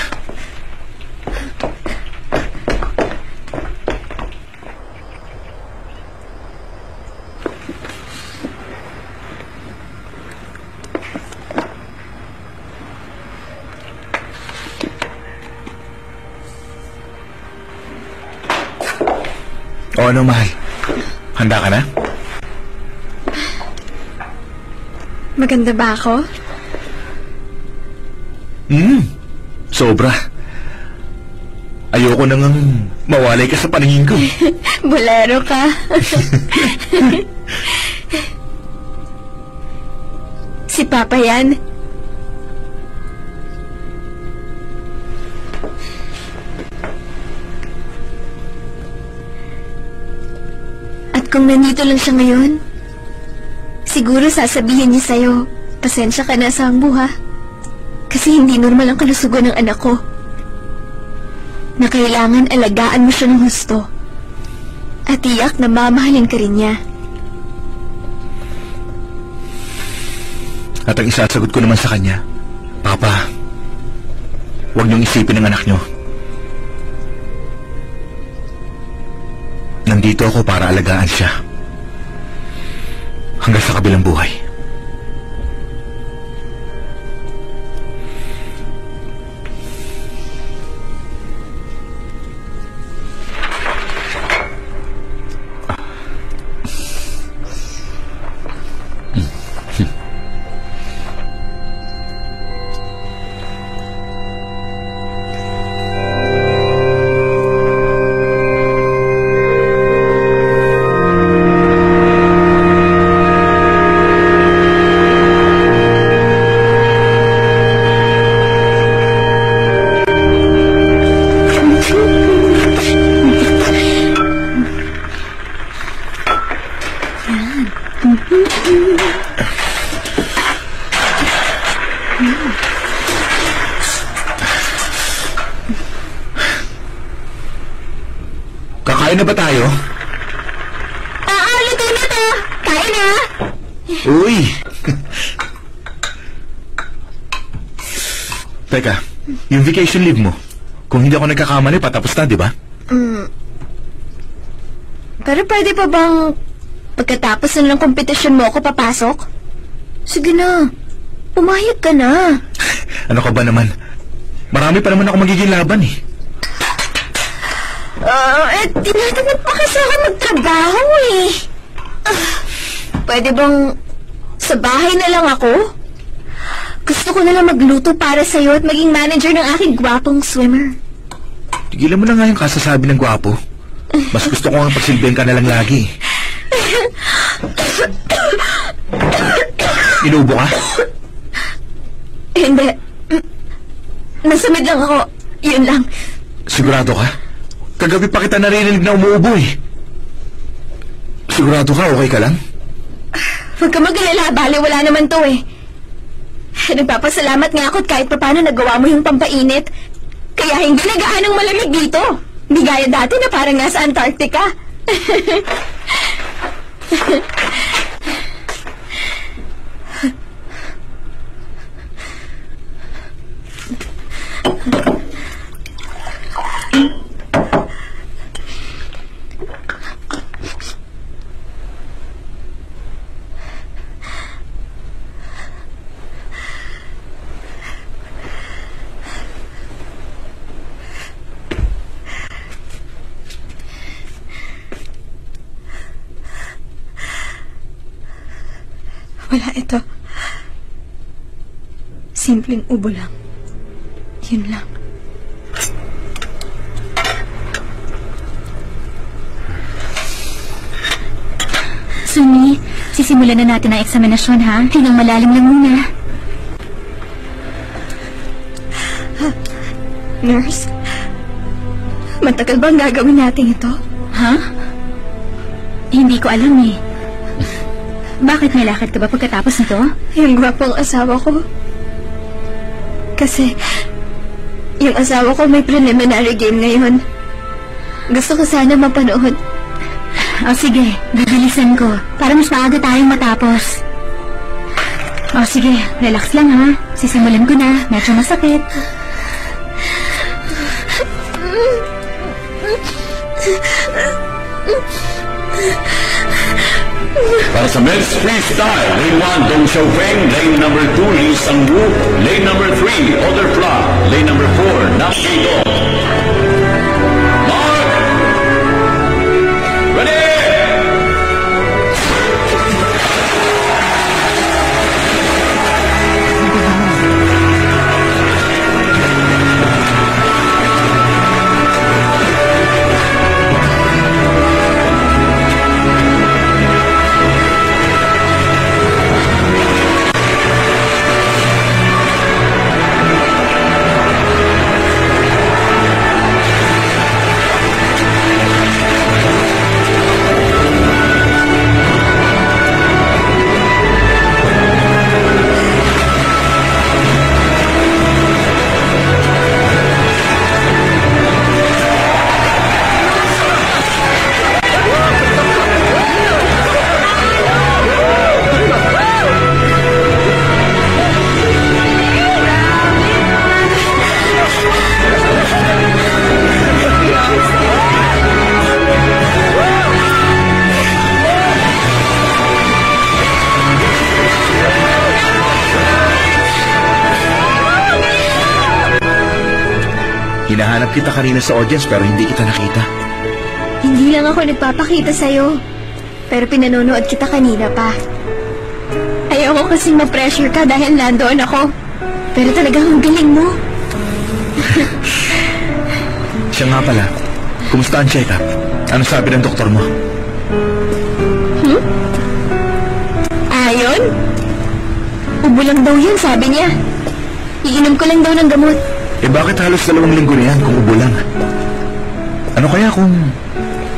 O ano, mahal? Handa ka na? Maganda ba ako? Sobra. Ayoko nang mawalay ka sa paningin ko. Bolero ka. Si Papa yan. At kung nandito lang siya ngayon, siguro sasabihin niya sa'yo, pasensya ka na, Sambo, ha? Kasi hindi normal ang kalusugan ng anak ko. Na kailangan alagaan mo siya ng husto. At tiyak na mamahalin ka rin niya. At ang isasagot ko naman sa kanya, Papa, huwag niyong isipin ang anak niyo. Nandito ako para alagaan siya. Hanggang sa kabilang buhay. Kain na ba tayo? Luto na to! Kain na! Uy! Teka, yung vacation leave mo, kung hindi ako nagkakamali, patapos na, di ba? Pero pwede pa bang pagkatapos na ng kompetisyon mo ako papasok? Sige na, pumayag ka na. Ano ka ba naman? Marami pa naman ako magiging laban eh. Tinatamad pa kasi ako magtrabaho eh. Pwede bang sa bahay na lang ako? Gusto ko na lang magluto para sa'yo at maging manager ng aking gwapong swimmer. Tigilan mo na nga yung kasasabi ng gwapo. Mas gusto ko nga pagsilbihan ka na lang lagi. Inubo ka? Hindi. Nasamid lang ako. Yun lang. Sigurado ka? Kagabi pa kita narinig na umuubo eh. Sigurado ka, okay ka lang? Huwag ka mag-alala, bale wala naman to eh. Nagpapasalamat nga ako at kahit paano nagawa mo yung pampainit. Kaya hindi na gaanong malamig dito. Hindi gaya dati na parang nasa Antarctica. Wala ito. Simpleng ubo lang. Yun lang. Sunny, sisimulan na natin ang eksaminasyon, ha? Hingang malalim lang muna. Nurse, matagal bang gagawin natin ito? Ha? Hindi ko alam eh. Bakit may lakad ka ba pagkatapos nito? Yung gwapong asawa ko. Kasi, yung asawa ko may preliminary game ngayon. Gusto ko sana mapanood. O sige, bibilisan ko. Para mas maaga tayong matapos. O sige, relax lang ha. Sisimulan ko na. Medyo masakit. Para sa men's freestyle, lane 1, Dong Xiaofeng, lane number 2, Lee Sang-woo, lane number 3, Other Fla, lane number 4, Nak Shito. Mark! Ready! Hinahanap kita kanina sa audience pero hindi kita nakita. Hindi lang ako nagpapakita sa'yo. Pero pinanonood kita kanina pa. Ayaw ko kasing ma-pressure ka dahil nandoon ako. Pero talagang ang galing mo. Siya nga pala, kumusta ang check-up? Ano sabi ng doktor mo? Ayon? Ubo lang daw yun, sabi niya. Iinom ko lang daw ng gamot. Eh bakit halos 2 linggo na yan kung ubo lang? Ano kaya kung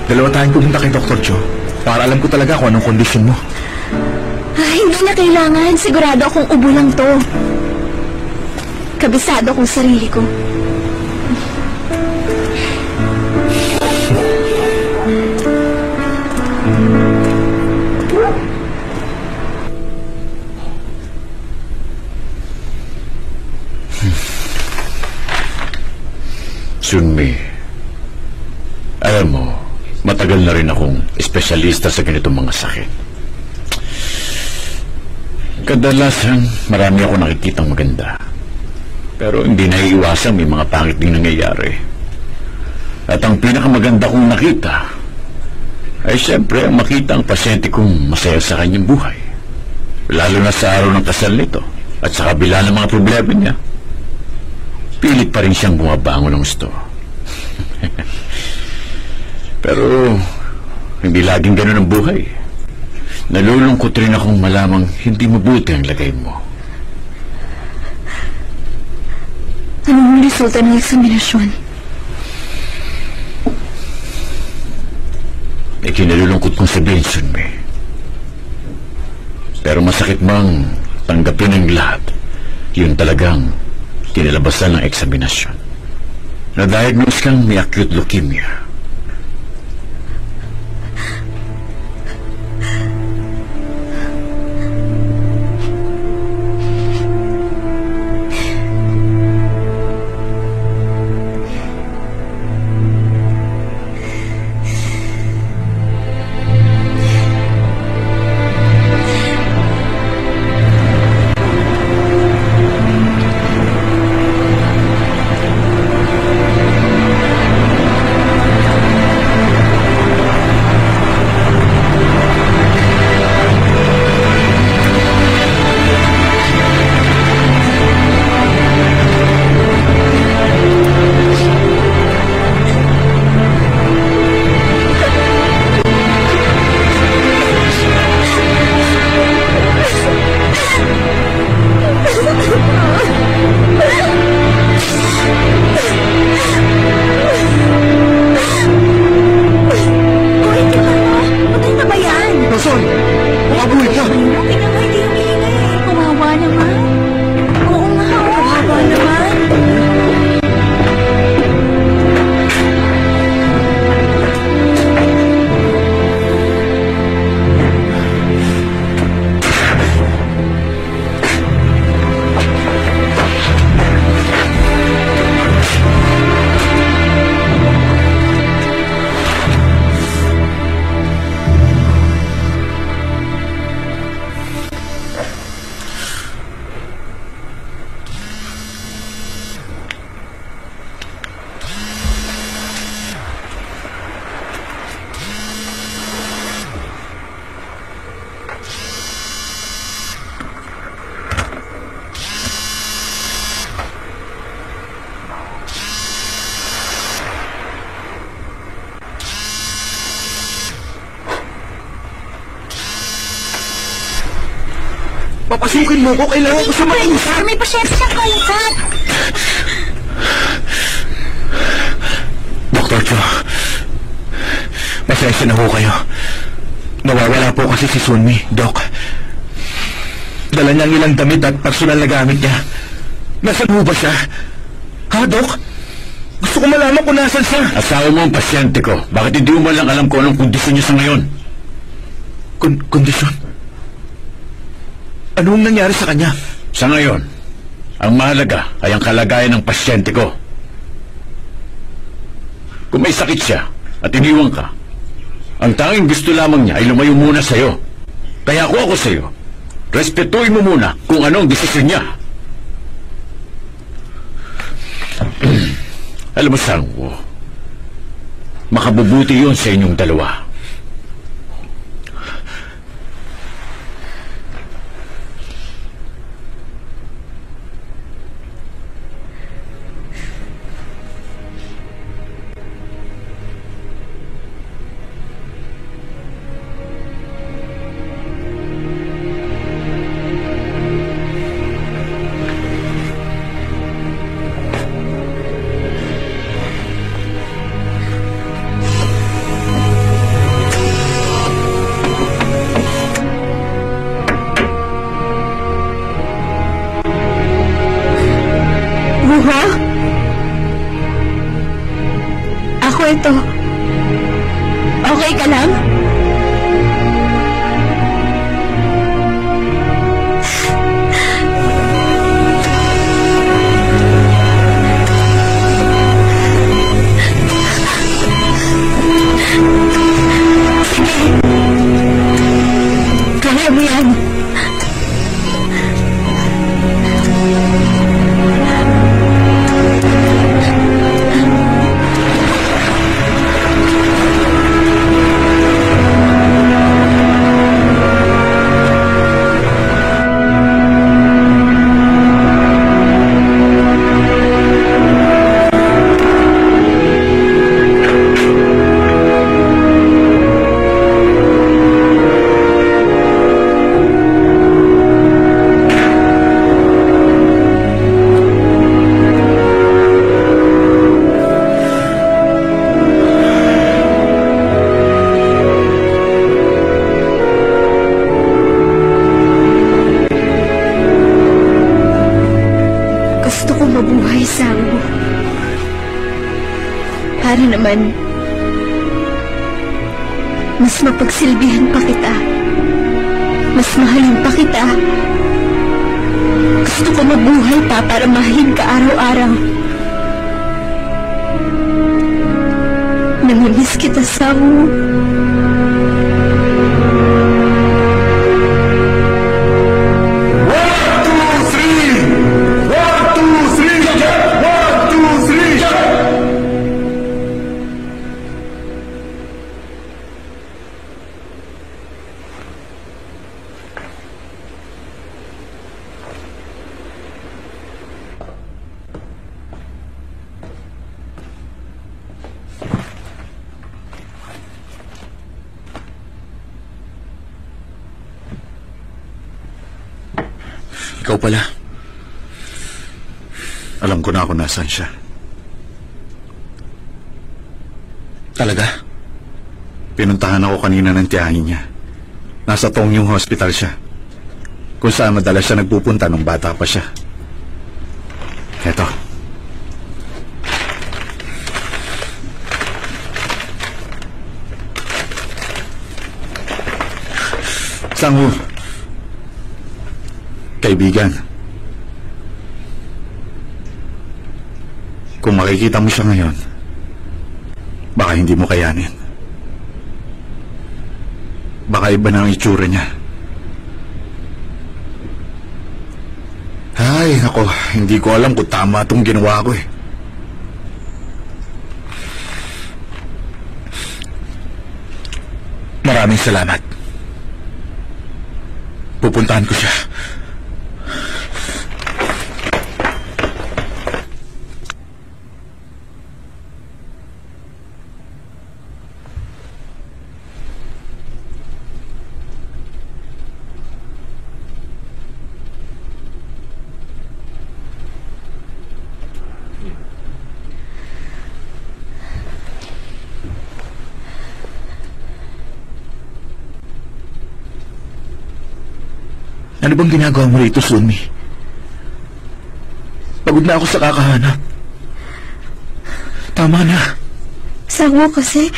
dalawa tayong pumunta kay Dr. Cho para alam ko talaga kung anong kondisyon mo? Hindi na kailangan. Sigurado akong ubo lang to. Kabisado kong sarili ko. Alam mo, matagal na rin akong espesyalista sa ganitong mga sakit. Kadalasan, marami ako nakikitang maganda. Pero hindi naiiwasang may mga pangit ding nangyayari. At ang pinakamaganda kong nakita ay siyempre ang makita ang pasyente kong masaya sa kanyang buhay. Lalo na sa araw ng kasal nito at sa kabila ng mga problema niya. Pilit pa rin siyang bumabangon ng gusto. Pero hindi laging ganun ang buhay. Nalulungkot rin akong malamang hindi mabuti ang lagay mo. Anong resulta ng eksaminasyon? Kinalulungkot kong sabihin, Sunmi. Pero masakit mang tanggapin ang lahat. Yun talagang kinalabasan ng eksaminasyon. Na-diagnose kang may acute leukemia. Papasukin mo ko, kailangan ko siya makiusap. May pasyente siyang kausap. Dr. Cho, pasensya na ho kayo. Nawawala po kasi si Sunmi, Doc. Dala niya ang ilang damit at personal na gamit niya. Nasaan ho ba siya? Ha, Doc? Gusto ko malaman kung nasan siya. Asawa mo ang pasyente ko. Bakit hindi mo lang alam kung anong kondisyon niya sa ngayon? Kondisyon? Anong nangyari sa kanya? Sa ngayon, ang mahalaga ay ang kalagayan ng pasyente ko. Kung may sakit siya at iniwan ka, ang tanging gusto lamang niya ay lumayo muna sa'yo. Kaya ako sa'yo, respetuhin mo muna kung anong desisyon niya. Alam mo, Sangwo, makabubuti yun sa inyong dalawa. Ito. Okay ka lang? Sana naman, mas mapagsilbihan pa kita. Mas mahalin pa kita. Gusto ko mabuhay pa para mahalin ka araw-araw. Namimiss kita, Samu. Ikaw pala. Alam ko na kung nasaan siya. Talaga? Pinuntahan ako kanina ng tiyahin niya. Nasa Tongyong Hospital siya. Kung saan madalas siya nagpupunta nung bata pa siya. Eto. Sangwoo. Kaibigan, kung makikita mo siya ngayon, baka hindi mo kayanin. Baka iba na ang itsura niya. Ay, nako, hindi ko alam kung tama itong ginawa ko eh. Maraming salamat. Pupuntahan ko siya. Ano bang ginagawa mo rito, Sunmi? Pagod na ako sa kakahanap. Tama na. Samu kasi...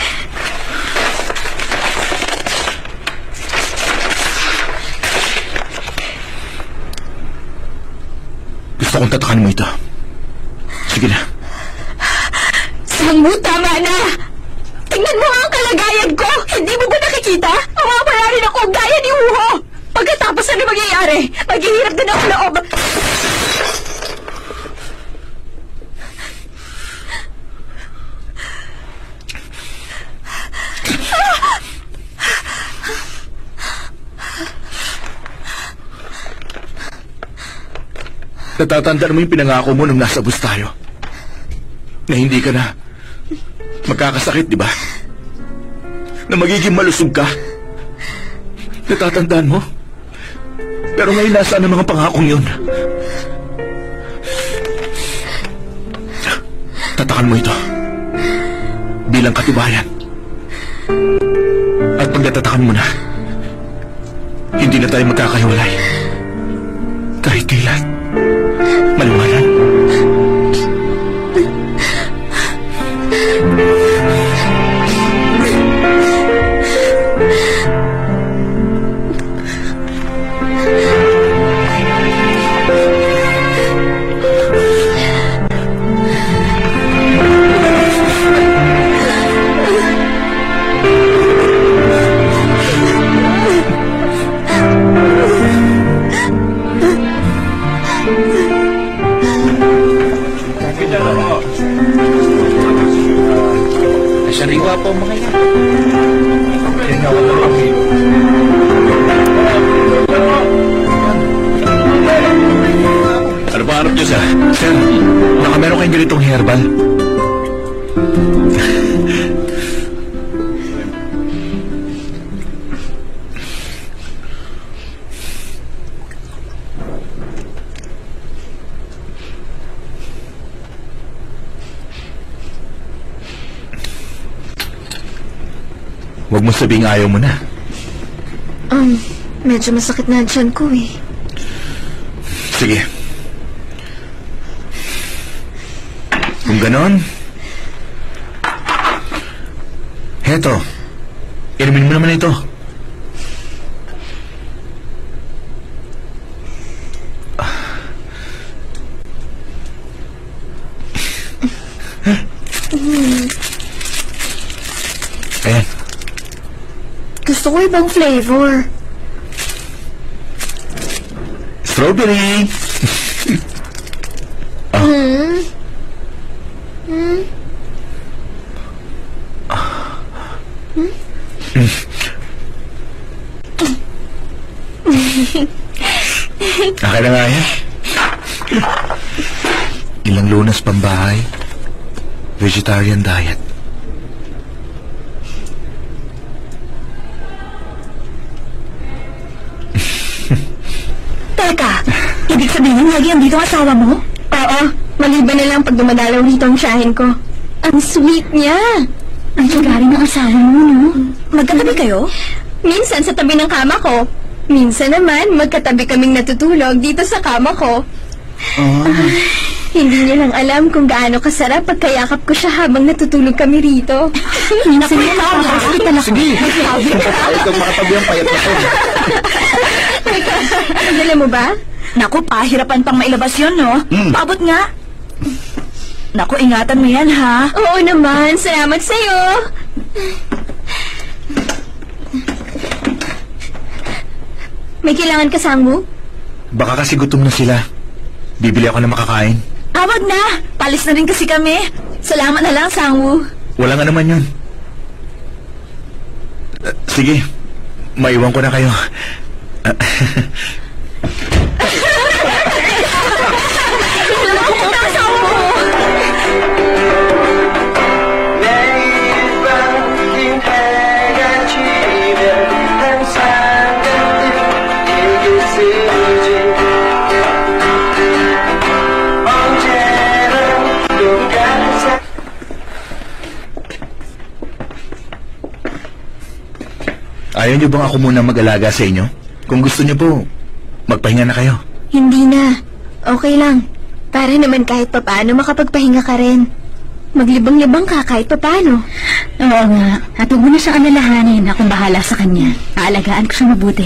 Gusto kong tatakan mo ito. Sige na. Samu, tama na! Tingnan mo nga ang kalagayan ko! Hindi mo ba nakikita? Mawawala rin ako gaya ni Uho! Pagkatapos ano mangyayari? Maghihirap din ako loob! Natatanda mo yung pinangako mo nung nasa bus tayo. Na hindi ka na magkakasakit, di ba? Na magiging malusog ka. Natatandaan mo? Pero ngayon nasaan ang mga pangakong yun? Tatakan mo ito bilang katibayan. At pag natatakan mo na, hindi na tayo magkakahiwalay. Kahit kailan. Maliwanag. Sariwa po mga yan. Ano ba hanap niyo, sir? Sir, baka meron kayong ganitong herbal. Huwag mo sabing ayaw mo na. Medyo masakit na ang tiyan ko eh. Sige. Kung ganon, Eto, inumin mo naman ito. Ayan. Gusto ko ibang flavor. Strawberry. Akin na nga yan. Ilang lunas pambahay. Vegetarian diet. Teka, ibig sabihin lagi ang dito ang asawa mo? Oo, maliban na lang pag dumadalaw rito ang tiyahin ko. Ang sweet niya. Ang galing ng asawa mo, no? Magkatabi kayo? Minsan sa tabi ng kama ko. Minsan naman, magkatabi kaming natutulog dito sa kama ko. Hindi niya lang alam kung gaano kasarap pagkayakap ko siya habang natutulog kami rito. Minsan yan, nakakakita lang. Sige! Ayaw kang makatabi ang payat na ko. Nadala mo ba? Naku, pahirapan pang mailabas yun, no? Paabot nga. Naku, ingatan mo yan, ha? Oo naman, salamat sa'yo. May kailangan ka, Sangwoo? Baka kasi gutom na sila. Bibili ako ng makakain. Awag na! Palis na rin kasi kami. Salamat na lang, Sangwoo. Wala nga naman yun. Sige, maiwan ko na kayo. Ayaw niyo bang ako muna mag-alaga sa inyo? Kung gusto niyo po, magpahinga na kayo. Hindi na. Okay lang. Para naman kahit papaano makapagpahinga ka rin. Maglibang-libang ka kahit papaano. Oo nga. At huwag mo na siyang alalahanin. Akong bahala sa kanya. Aalagaan ko siya mabuti.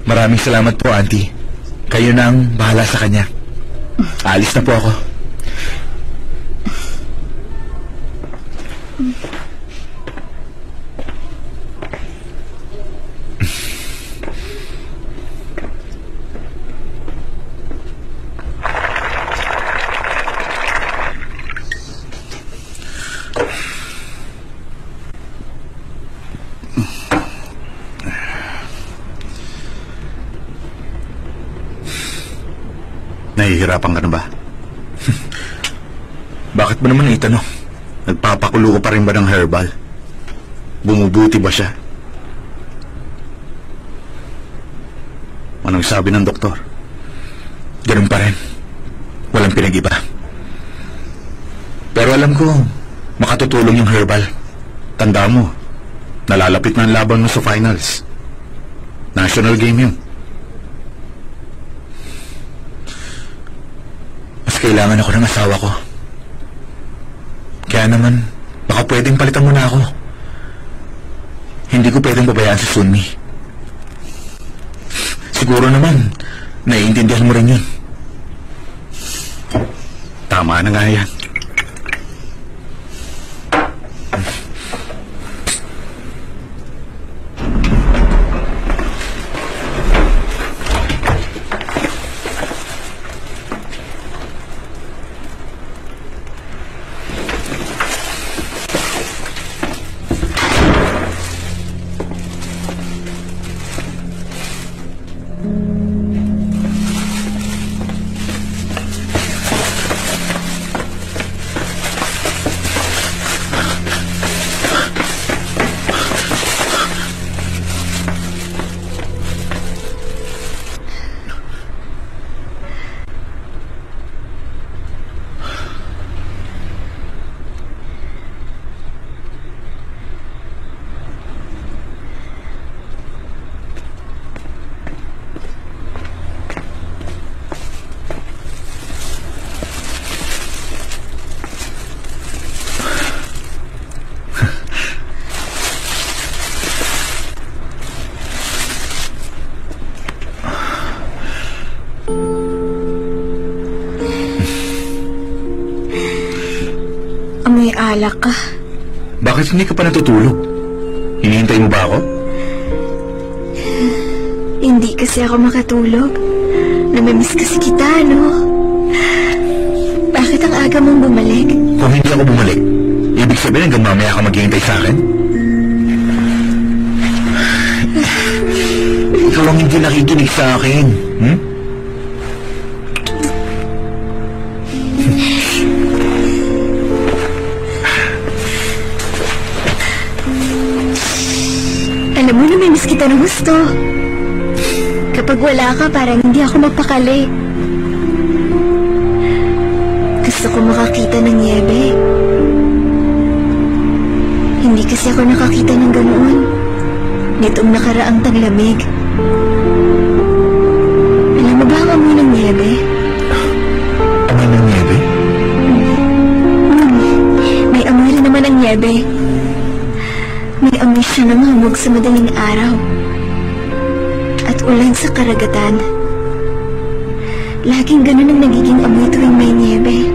Maraming salamat po, Auntie. Kayo na ang bahala sa kanya. Alis na po ako. Nahihirapan ka na ba? Bakit mo naman itanong? Nagpapakulo ko pa rin ba ng herbal? Bumubuti ba siya? Anong sabi ng doktor? Ganun pa rin. Walang pinag-iba. Pero alam ko, makatutulong yung herbal. Tanda mo, nalalapit na ang laban mo sa finals. National game yun. Mas kailangan ako ng asawa ko. Kaya naman, baka pwedeng palitan mo na ako. Hindi ko pwedeng babayaan si Sunmi. Siguro naman, naiintindihan mo rin yun. Tama na nga yan. Naglalak ka. Bakit hindi ka pa natutulog? Hinihintay mo ba ako? Hindi kasi ako makatulog. Namimiss kasi kita, no? Bakit ang aga mong bumalik? Kung hindi ako bumalik, ibig sabihin hanggang mamaya ka maghihintay sa akin? Ikaw ang hindi nakikinig sa akin. Alam mo, namimiss kita ng gusto. Kapag wala ka, parang hindi ako magpakali. Gusto ko makakita ng niebe. Hindi kasi ako nakakita ng ganoon nitong nakaraang taglamig. Alam mo ba ang amoy ng niebe? Amoy ng niebe? May amoy rin naman ang niebe. May amoy siya ng hamog sa madaling araw at ulan sa karagatan. Laging ganun ang nagiging amoy tuwing may niebe.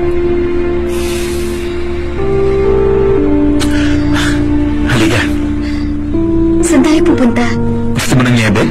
Halika. Saan tayo pupunta? Gusto mo ng niebe?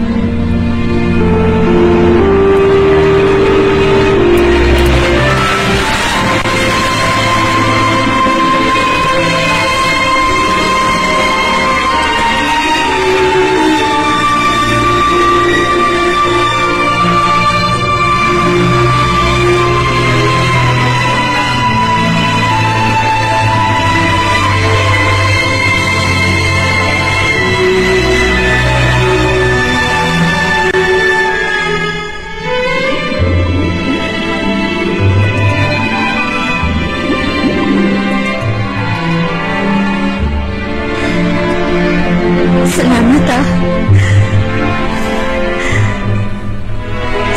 Salamat, ah.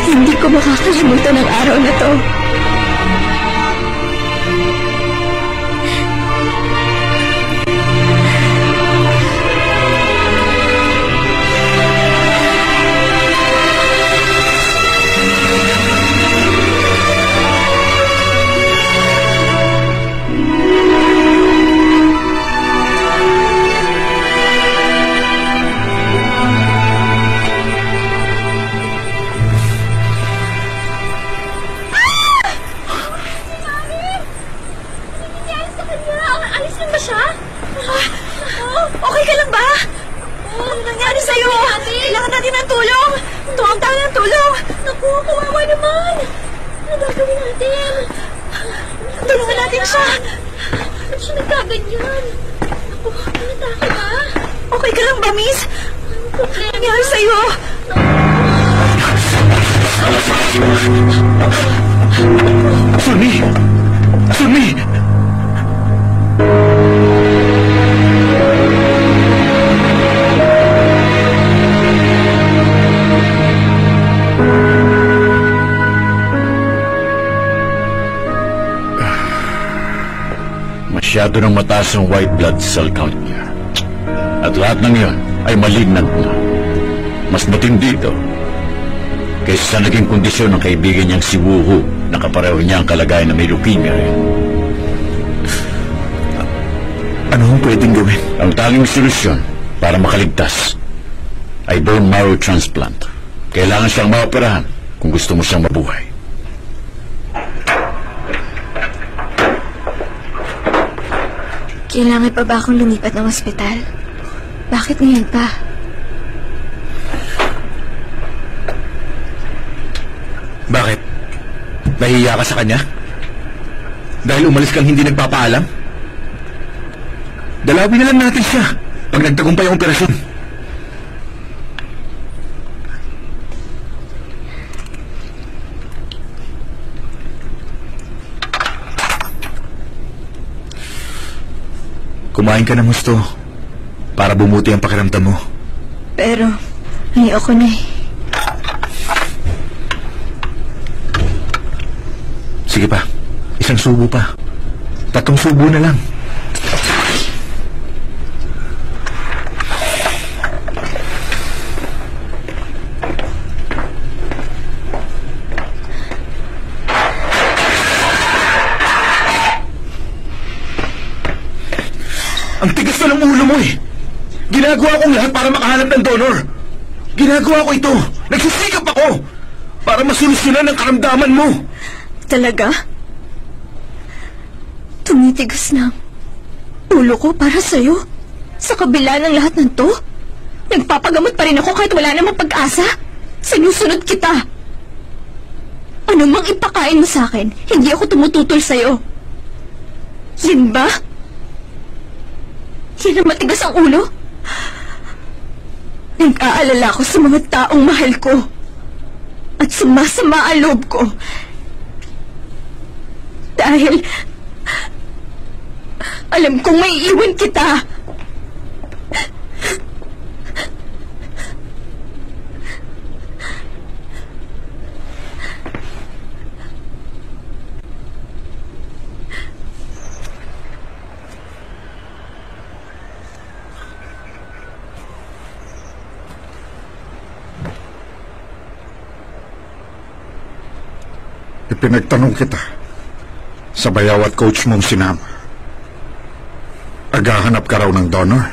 Hindi ko makakalimutan ang araw na to. Okay ka lang ba? Ano nangyari sa'yo? Kailangan natin ng tulong. Tuwang tayo ng tulong. Naku, kawawa naman. Ano gagawin natin? Tulungan natin siya. Ba't siya nagkaganyan? Naku, natakot ba? Okay ka lang ba, miss? Ano nangyari sa'yo? Sunmi! Sunmi! Masyado nang mataas ang white blood cell count niya. At lahat ng yon ay malignant na. Mas matindi ito kaysa sa naging kondisyon ng kaibigan niyang si Wuhu na kapareho niya ang kalagayan na may leukemia rin. Ano ang pwedeng gawin? Ang tanging solusyon para makaligtas ay bone marrow transplant. Kailangan siyang maoperahan kung gusto mo siyang mabuhay. Kailangan pa ba akong lumipat ng ospital? Bakit ngayon pa? Bakit? Nahihiya ka sa kanya? Dahil umalis kang hindi nagpapaalam? Dalawin na lang natin siya pag nagtagumpay ang operasyon. Kumain ka ng gusto para bumuti ang pakiramdam mo. Pero, ayoko na eh. Sige pa, isang subo pa. 3 subo na lang. ang ulo mo eh. Ginagawa kong lahat para makahanap ng donor. Ginagawa ko ito. Nagsisikap ako para masolusyonan ang karamdaman mo. Talaga? Tumitigas na ang ulo ko para sa'yo? Sa kabila ng lahat ng to? Nagpapagamot pa rin ako kahit wala namang pag-asa? Sinusunod kita. Ano mang ipakain mo sa akin, hindi ako tumututol sa'yo. Yan ba? Yan ang matigas ang ulo? Nag-aalala ako sa mga taong mahal ko. At sumasama ang loob ko. Dahil alam kong may iwan kita. Ipinagtanong kita sa bayaw at coach mong sinama. Aghahanap ka raw ng donor?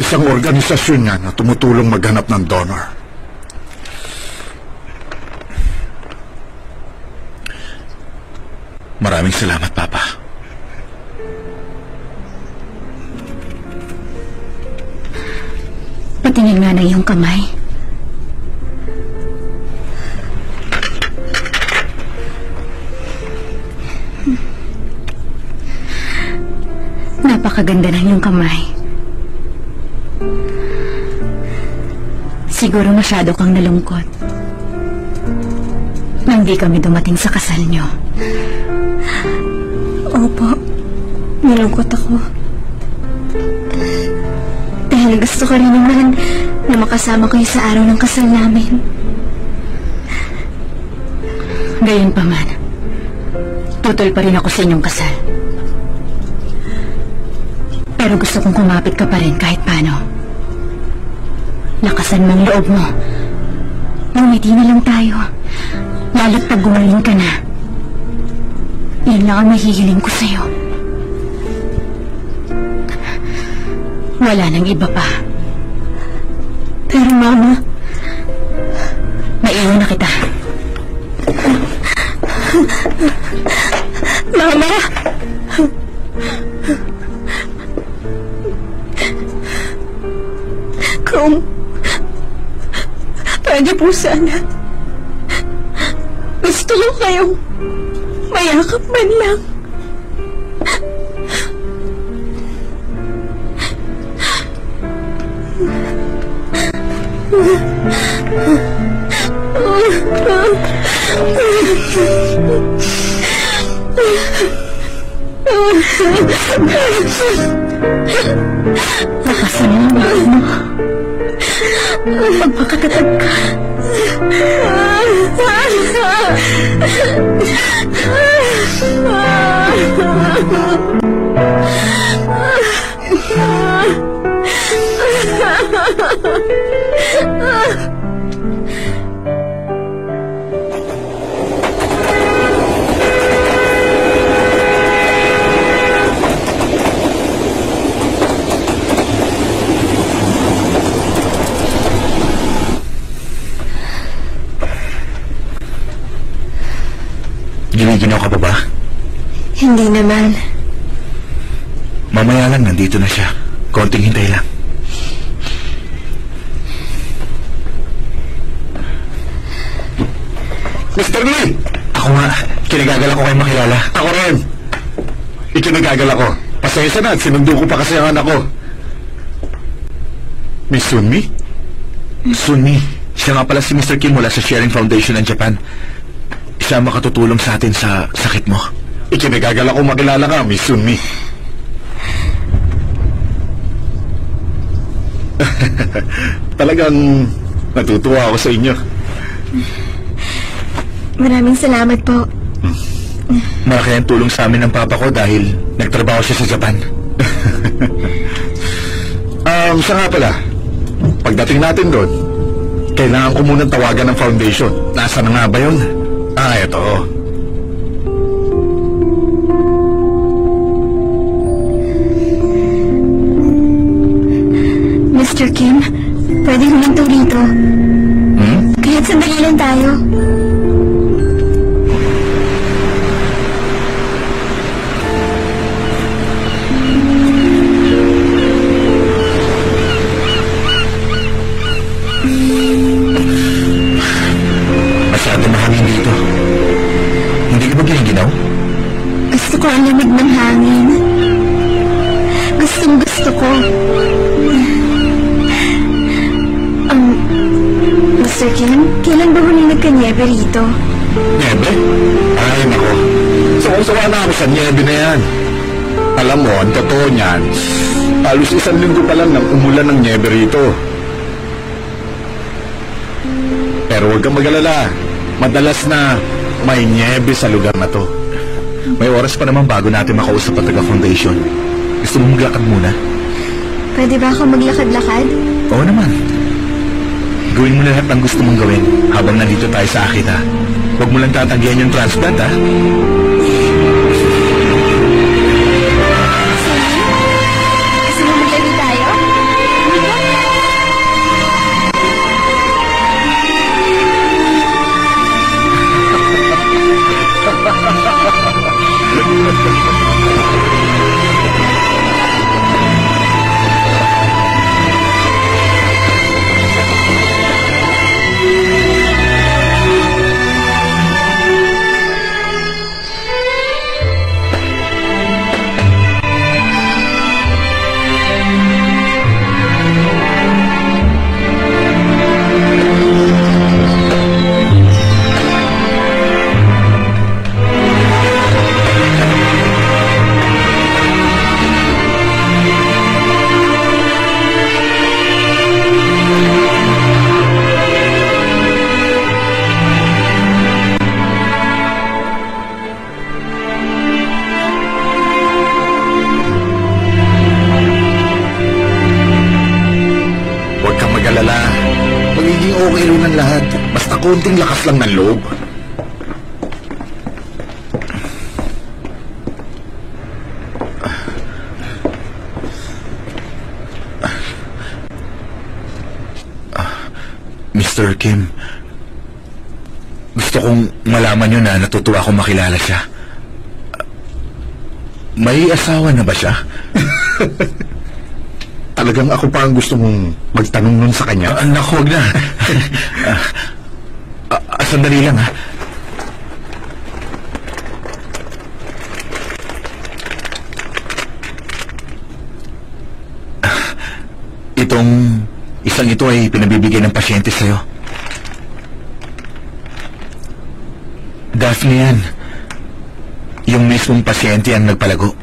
Isang organisasyon nga na tumutulong maghanap ng donor. Maraming salamat, Papa. Patingin nga na iyong kamay. Napakaganda ng iyong kamay. Siguro masyado kang nalungkot nang di kami dumating sa kasal niyo. Opo, nalungkot ako. Dahil gusto ko rin naman na makasama kayo sa araw ng kasal namin. Gayunpaman, tutol pa rin ako sa inyong kasal. Pero gusto kong kumapit ka pa rin kahit paano. Lakasan mo ang loob mo. Ngumiti na lang tayo. Lalo't pag gumaling ka na. Yan lang ang mahihiling ko sa'yo. Wala nang iba pa. Pero Mama, maiwan na kita. Mama! Kung pwede po sana, gusto ko kayong mayakap man lang. Lakasan mo ang loob mo. Magpakatatag ka. Giniginaw ka pa ba? Hindi naman. Mamaya lang, nandito na siya. Konting hintay lang. Mr. Lee! Ako nga, kinagagala ko kayo makilala. Ako rin! Ikinagagal ako. Pasensya na at sinundo ko pa kasi ang anak ko. Miss Sunmi? Sunmi, siya nga pala si Mr. Kim mula sa Sharing Foundation ng Japan. Siya ang makatutulong sa atin sa sakit mo. Ikinagagal ako makilala ka, Miss Sunmi. Talagang natutuwa ako sa inyo. Maraming salamat po. Malaki ang tulong sa amin ng papa ko dahil nagtrabaho siya sa Japan. Siya nga pala. Pagdating natin doon, kailangan ko munang tawagan ng foundation. Nasaan na nga ba yun? Eto. Mr. Kim, pwede huminto rito. Kahit sandali lang tayo. Masyado mahangin dito. Hindi ka ba giniginaw? Gusto ko ang lamig ng hangin. Gustong gusto ko. Mr. Kim, kailan ba huli nagkanyebe rito? Niebe? Ay, nako. Sawa-sawa na ako sa niebe na yan. Alam mo, ang totoo niyan, halos 1 linggo pa lang nang umulan ng niebe rito. Pero huwag kang mag-alala. Madalas na may niebe sa lugar na to. May oras pa naman bago natin makausap ang taga-foundation. Gusto mo maglakad muna? Pwede ba ako maglakad-lakad? Oo naman. Gawin mo na lahat ng gusto mong gawin habang nandito tayo sa akit, ha? Huwag mo lang tatanggihan yung transplant, ha? Gusto mo maglaro tayo? Magiging okay rin ang lahat. Basta konting lakas lang ng loob. Mr. Kim, gusto kong malaman nyo na natutuwa akong makilala siya. May asawa na ba siya? Talagang ako pa ang gusto mong magtanong nun sa kanya? Naku, huwag na. Sandali lang, ha. Isang ito ay pinabibigay ng pasyente sa'yo. Daphne yan. Yung mismong pasyente ang nagpalago.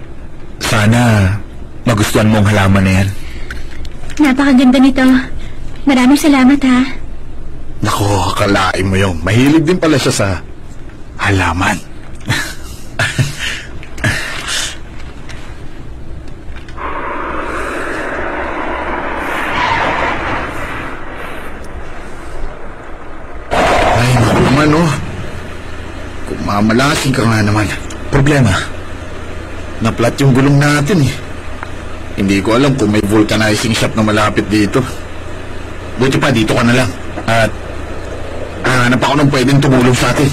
Sana magustuhan mo ang halaman na yan. Napakaganda nito. Maraming salamat, ha. Naku, akalain mo yung mahilig din pala siya sa halaman. Ay, naku naman, oh. Kumamalasin ka nga naman. Problema? Naplat yung gulong natin, eh. Hindi ko alam kung may vulcanizing shop na malapit dito. Buti pa, dito ka na lang. At hanap ako ng pwedeng tumulong sa atin.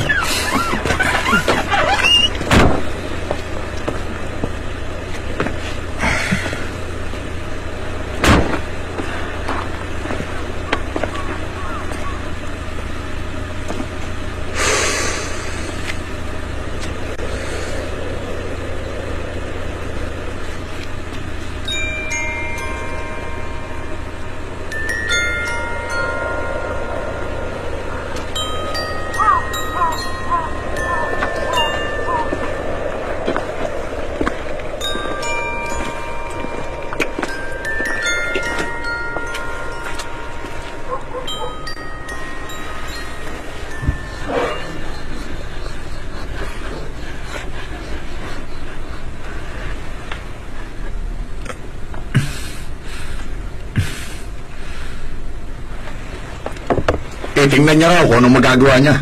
tingnan niya raw kung anong magagawa niya.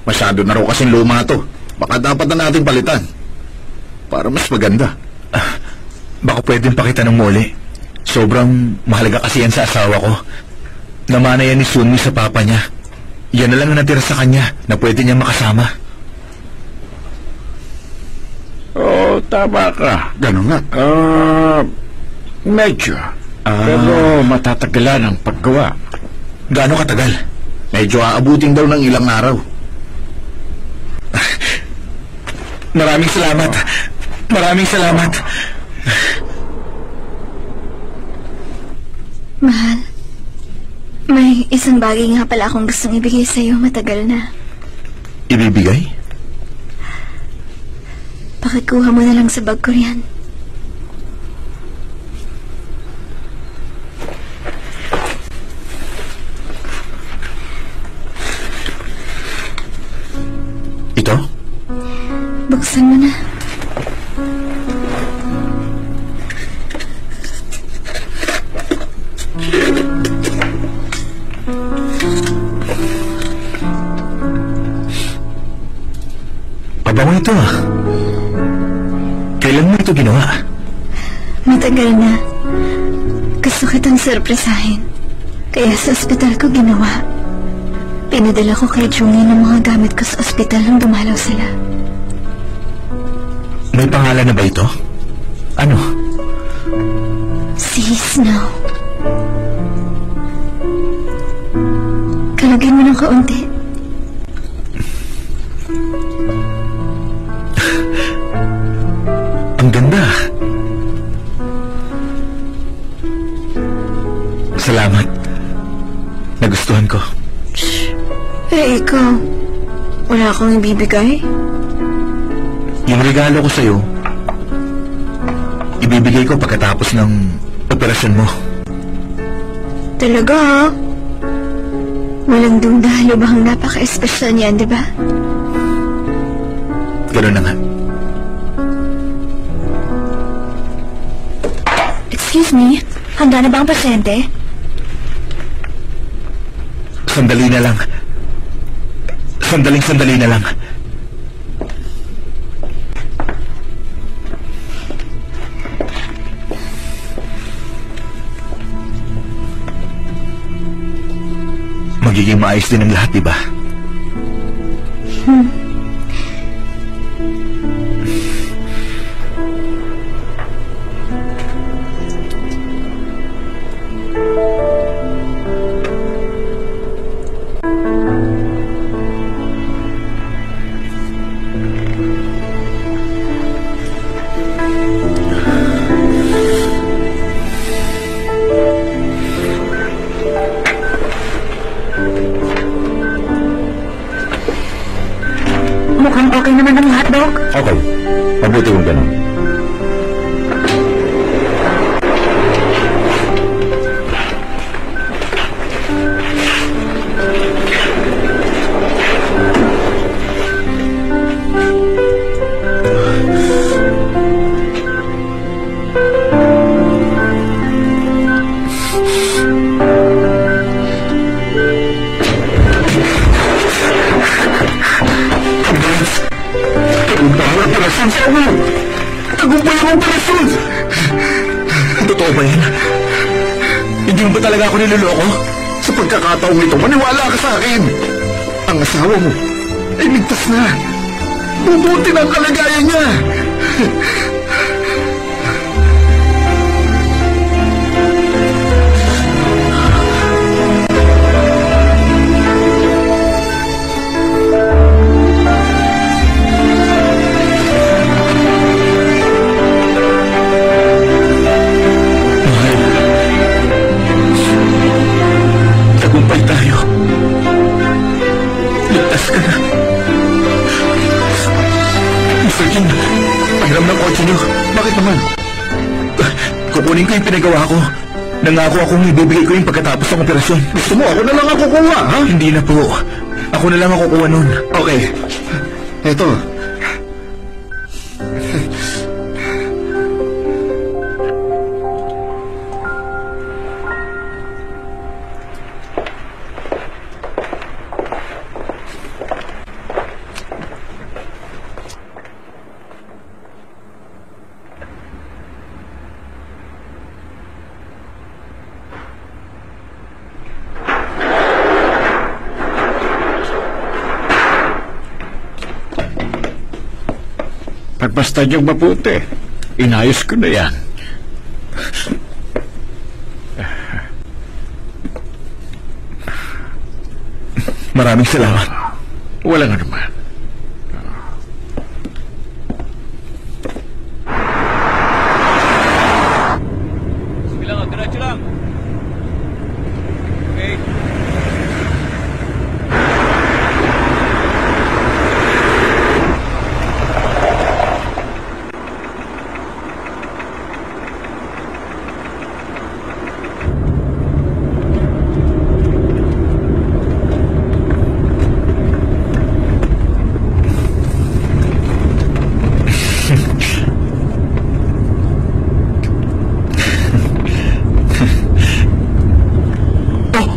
Masyado na raw kasing luma to. Baka dapat na natin palitan. Para mas maganda. Baka pwedeng pakita ng muli. Sobrang mahalaga kasi yan sa asawa ko. Namana yan ni Sunmi sa papa niya. Yan na lang ang natira sa kanya na pwede niya makasama. Oo, tama ka. Ganun nga. Medyo. Pero matatagalan ang paggawa. Gaano katagal? Medyo aabutin daw ng ilang araw. Maraming salamat. Maraming salamat. Mahal, may isang bagay nga pala akong gustong ibigay sa'yo matagal na. Ibibigay? Pakikuha mo na lang sa bag ko yan. Ito? Buksan mo na. Pabango ito ah. Kailan mo ito ginawa? Matagal na. Gusto kitang sorpresahin. Kaya sa ospital ko ginawa. Pinadala ko kay Jungi ng mga gamit ko sa ospital nang dumalaw sila. May pangalan na ba ito? Ano? Si Snow. Kalagyan mo ng kaunti. Ang ganda. Salamat. Nagustuhan ko. Eh, ikaw, wala akong ibibigay? Yung regalo ko sa'yo, ibibigay ko pagkatapos ng operasyon mo. Talaga, ha? Walang duda, lubhang napaka-espesyal niyan, di ba? Ganun na nga. Excuse me, handa na ba ang pasyente? Sandali na lang. Sandali na lang. Magiging maayos din ang lahat, di ba? Mukhang okay naman ang lahat, Doc. Okay. Mabuti kung ganun. Tagumpay ang operasyon! Totoo ba yan? Hindi mo ba talaga ako niloloko? Sa pagkakataong ito, maniwala ka sa akin. Ang asawa mo ay ligtas na. Bubuti na ang kalagayan niya. Tagumpay tayo. Ligtas ka na. Mr. King, pahiram ng kotse niyo. Bakit naman? Kukunin ko yung pinagawa ko. Nangako akong ibibigay ko yung pagkatapos ng operasyon. Gusto mo ako na lang ang kukuha, ha? Hindi na po. Ako na lang ang kukuha nun. Okay. Eto. At basta niyong mabuti. Inayos ko na yan. Maraming salamat. Walang anuman. Sige lang, diretso lang. Okay.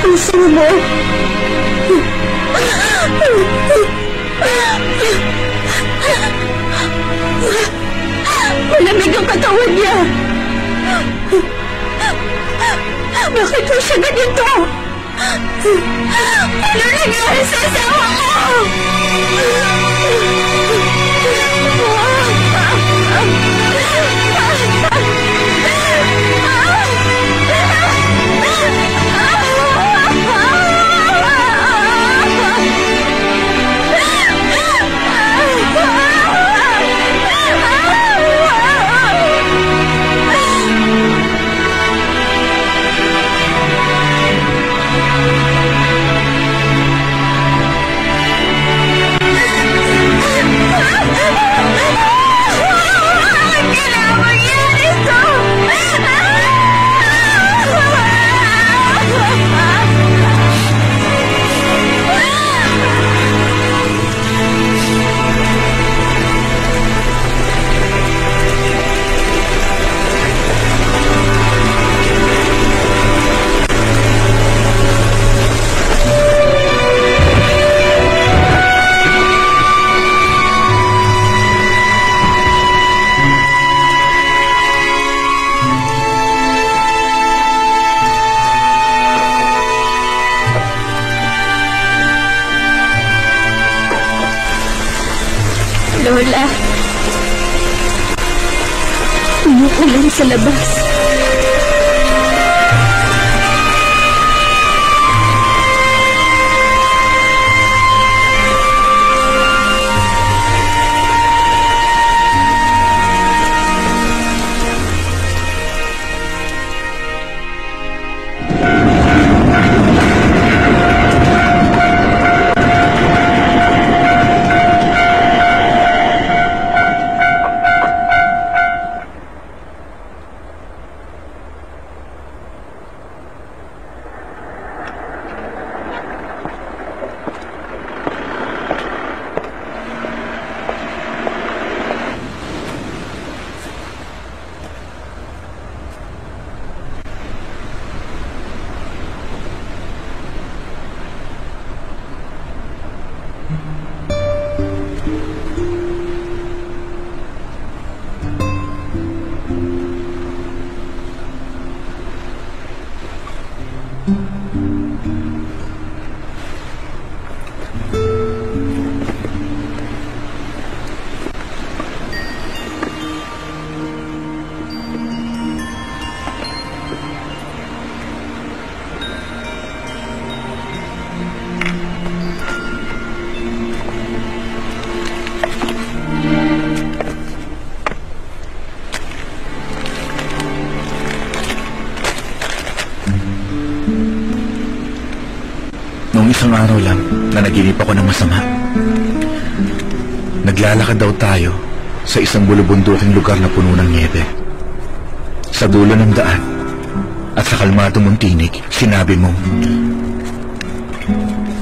puso mo. Malamig ang katawan niya. Bakit po siya ganito? Ano nangyari sa asawa ko? Lola, umuulan sa labas. isang araw lang na naginip ako ng masama. Naglalakad daw tayo sa isang bulubunduking lugar na puno ng niebe. Sa dulo ng daan at sa kalmadong mong tinig, sinabi mo,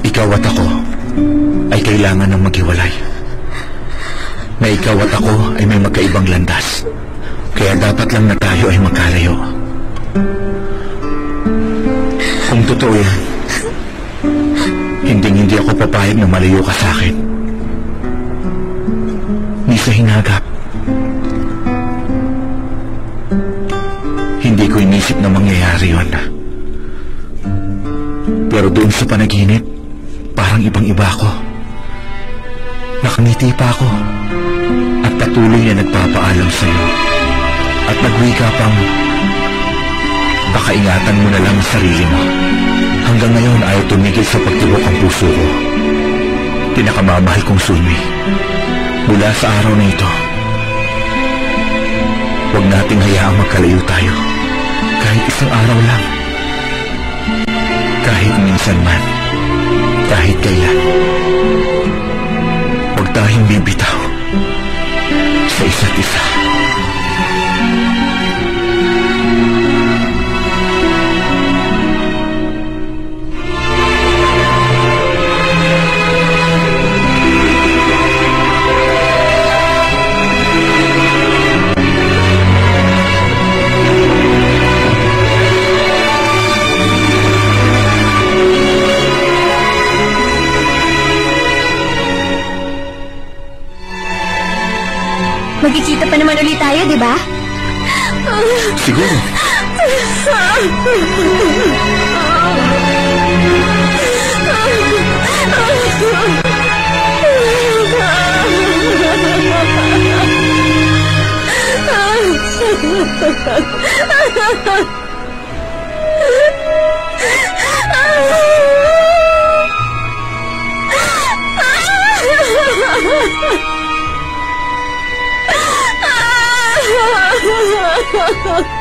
ikaw at ako ay kailangan ng maghiwalay. Na ikaw at ako ay may magkaibang landas, kaya dapat lang na tayo ay magkalayo. Kung totoo yan, hindi ako papayag na malayo ka sa akin. Ni sa hinagap. Hindi ko inisip na mangyayari yun. Pero doon sa panaginip, parang ibang-iba ako. Nakangiti pa ako at patuloy na nagpapaalam sa'yo. At nagwika pang, baka ingatan mo na lang ang sarili mo. Hanggang ngayon ayaw tumigil sa pagtibok ang puso ko. Pinakamamahal kong Sunmi, mula sa araw na ito, huwag nating hayaang magkalayo tayo. Kahit isang araw lang. Kahit minsan man. Kahit kailan. Huwag tayong bibitaw sa isa't isa. Magkikita pa naman ulit tayo, di ba? Siguro. Ha ha ha ha!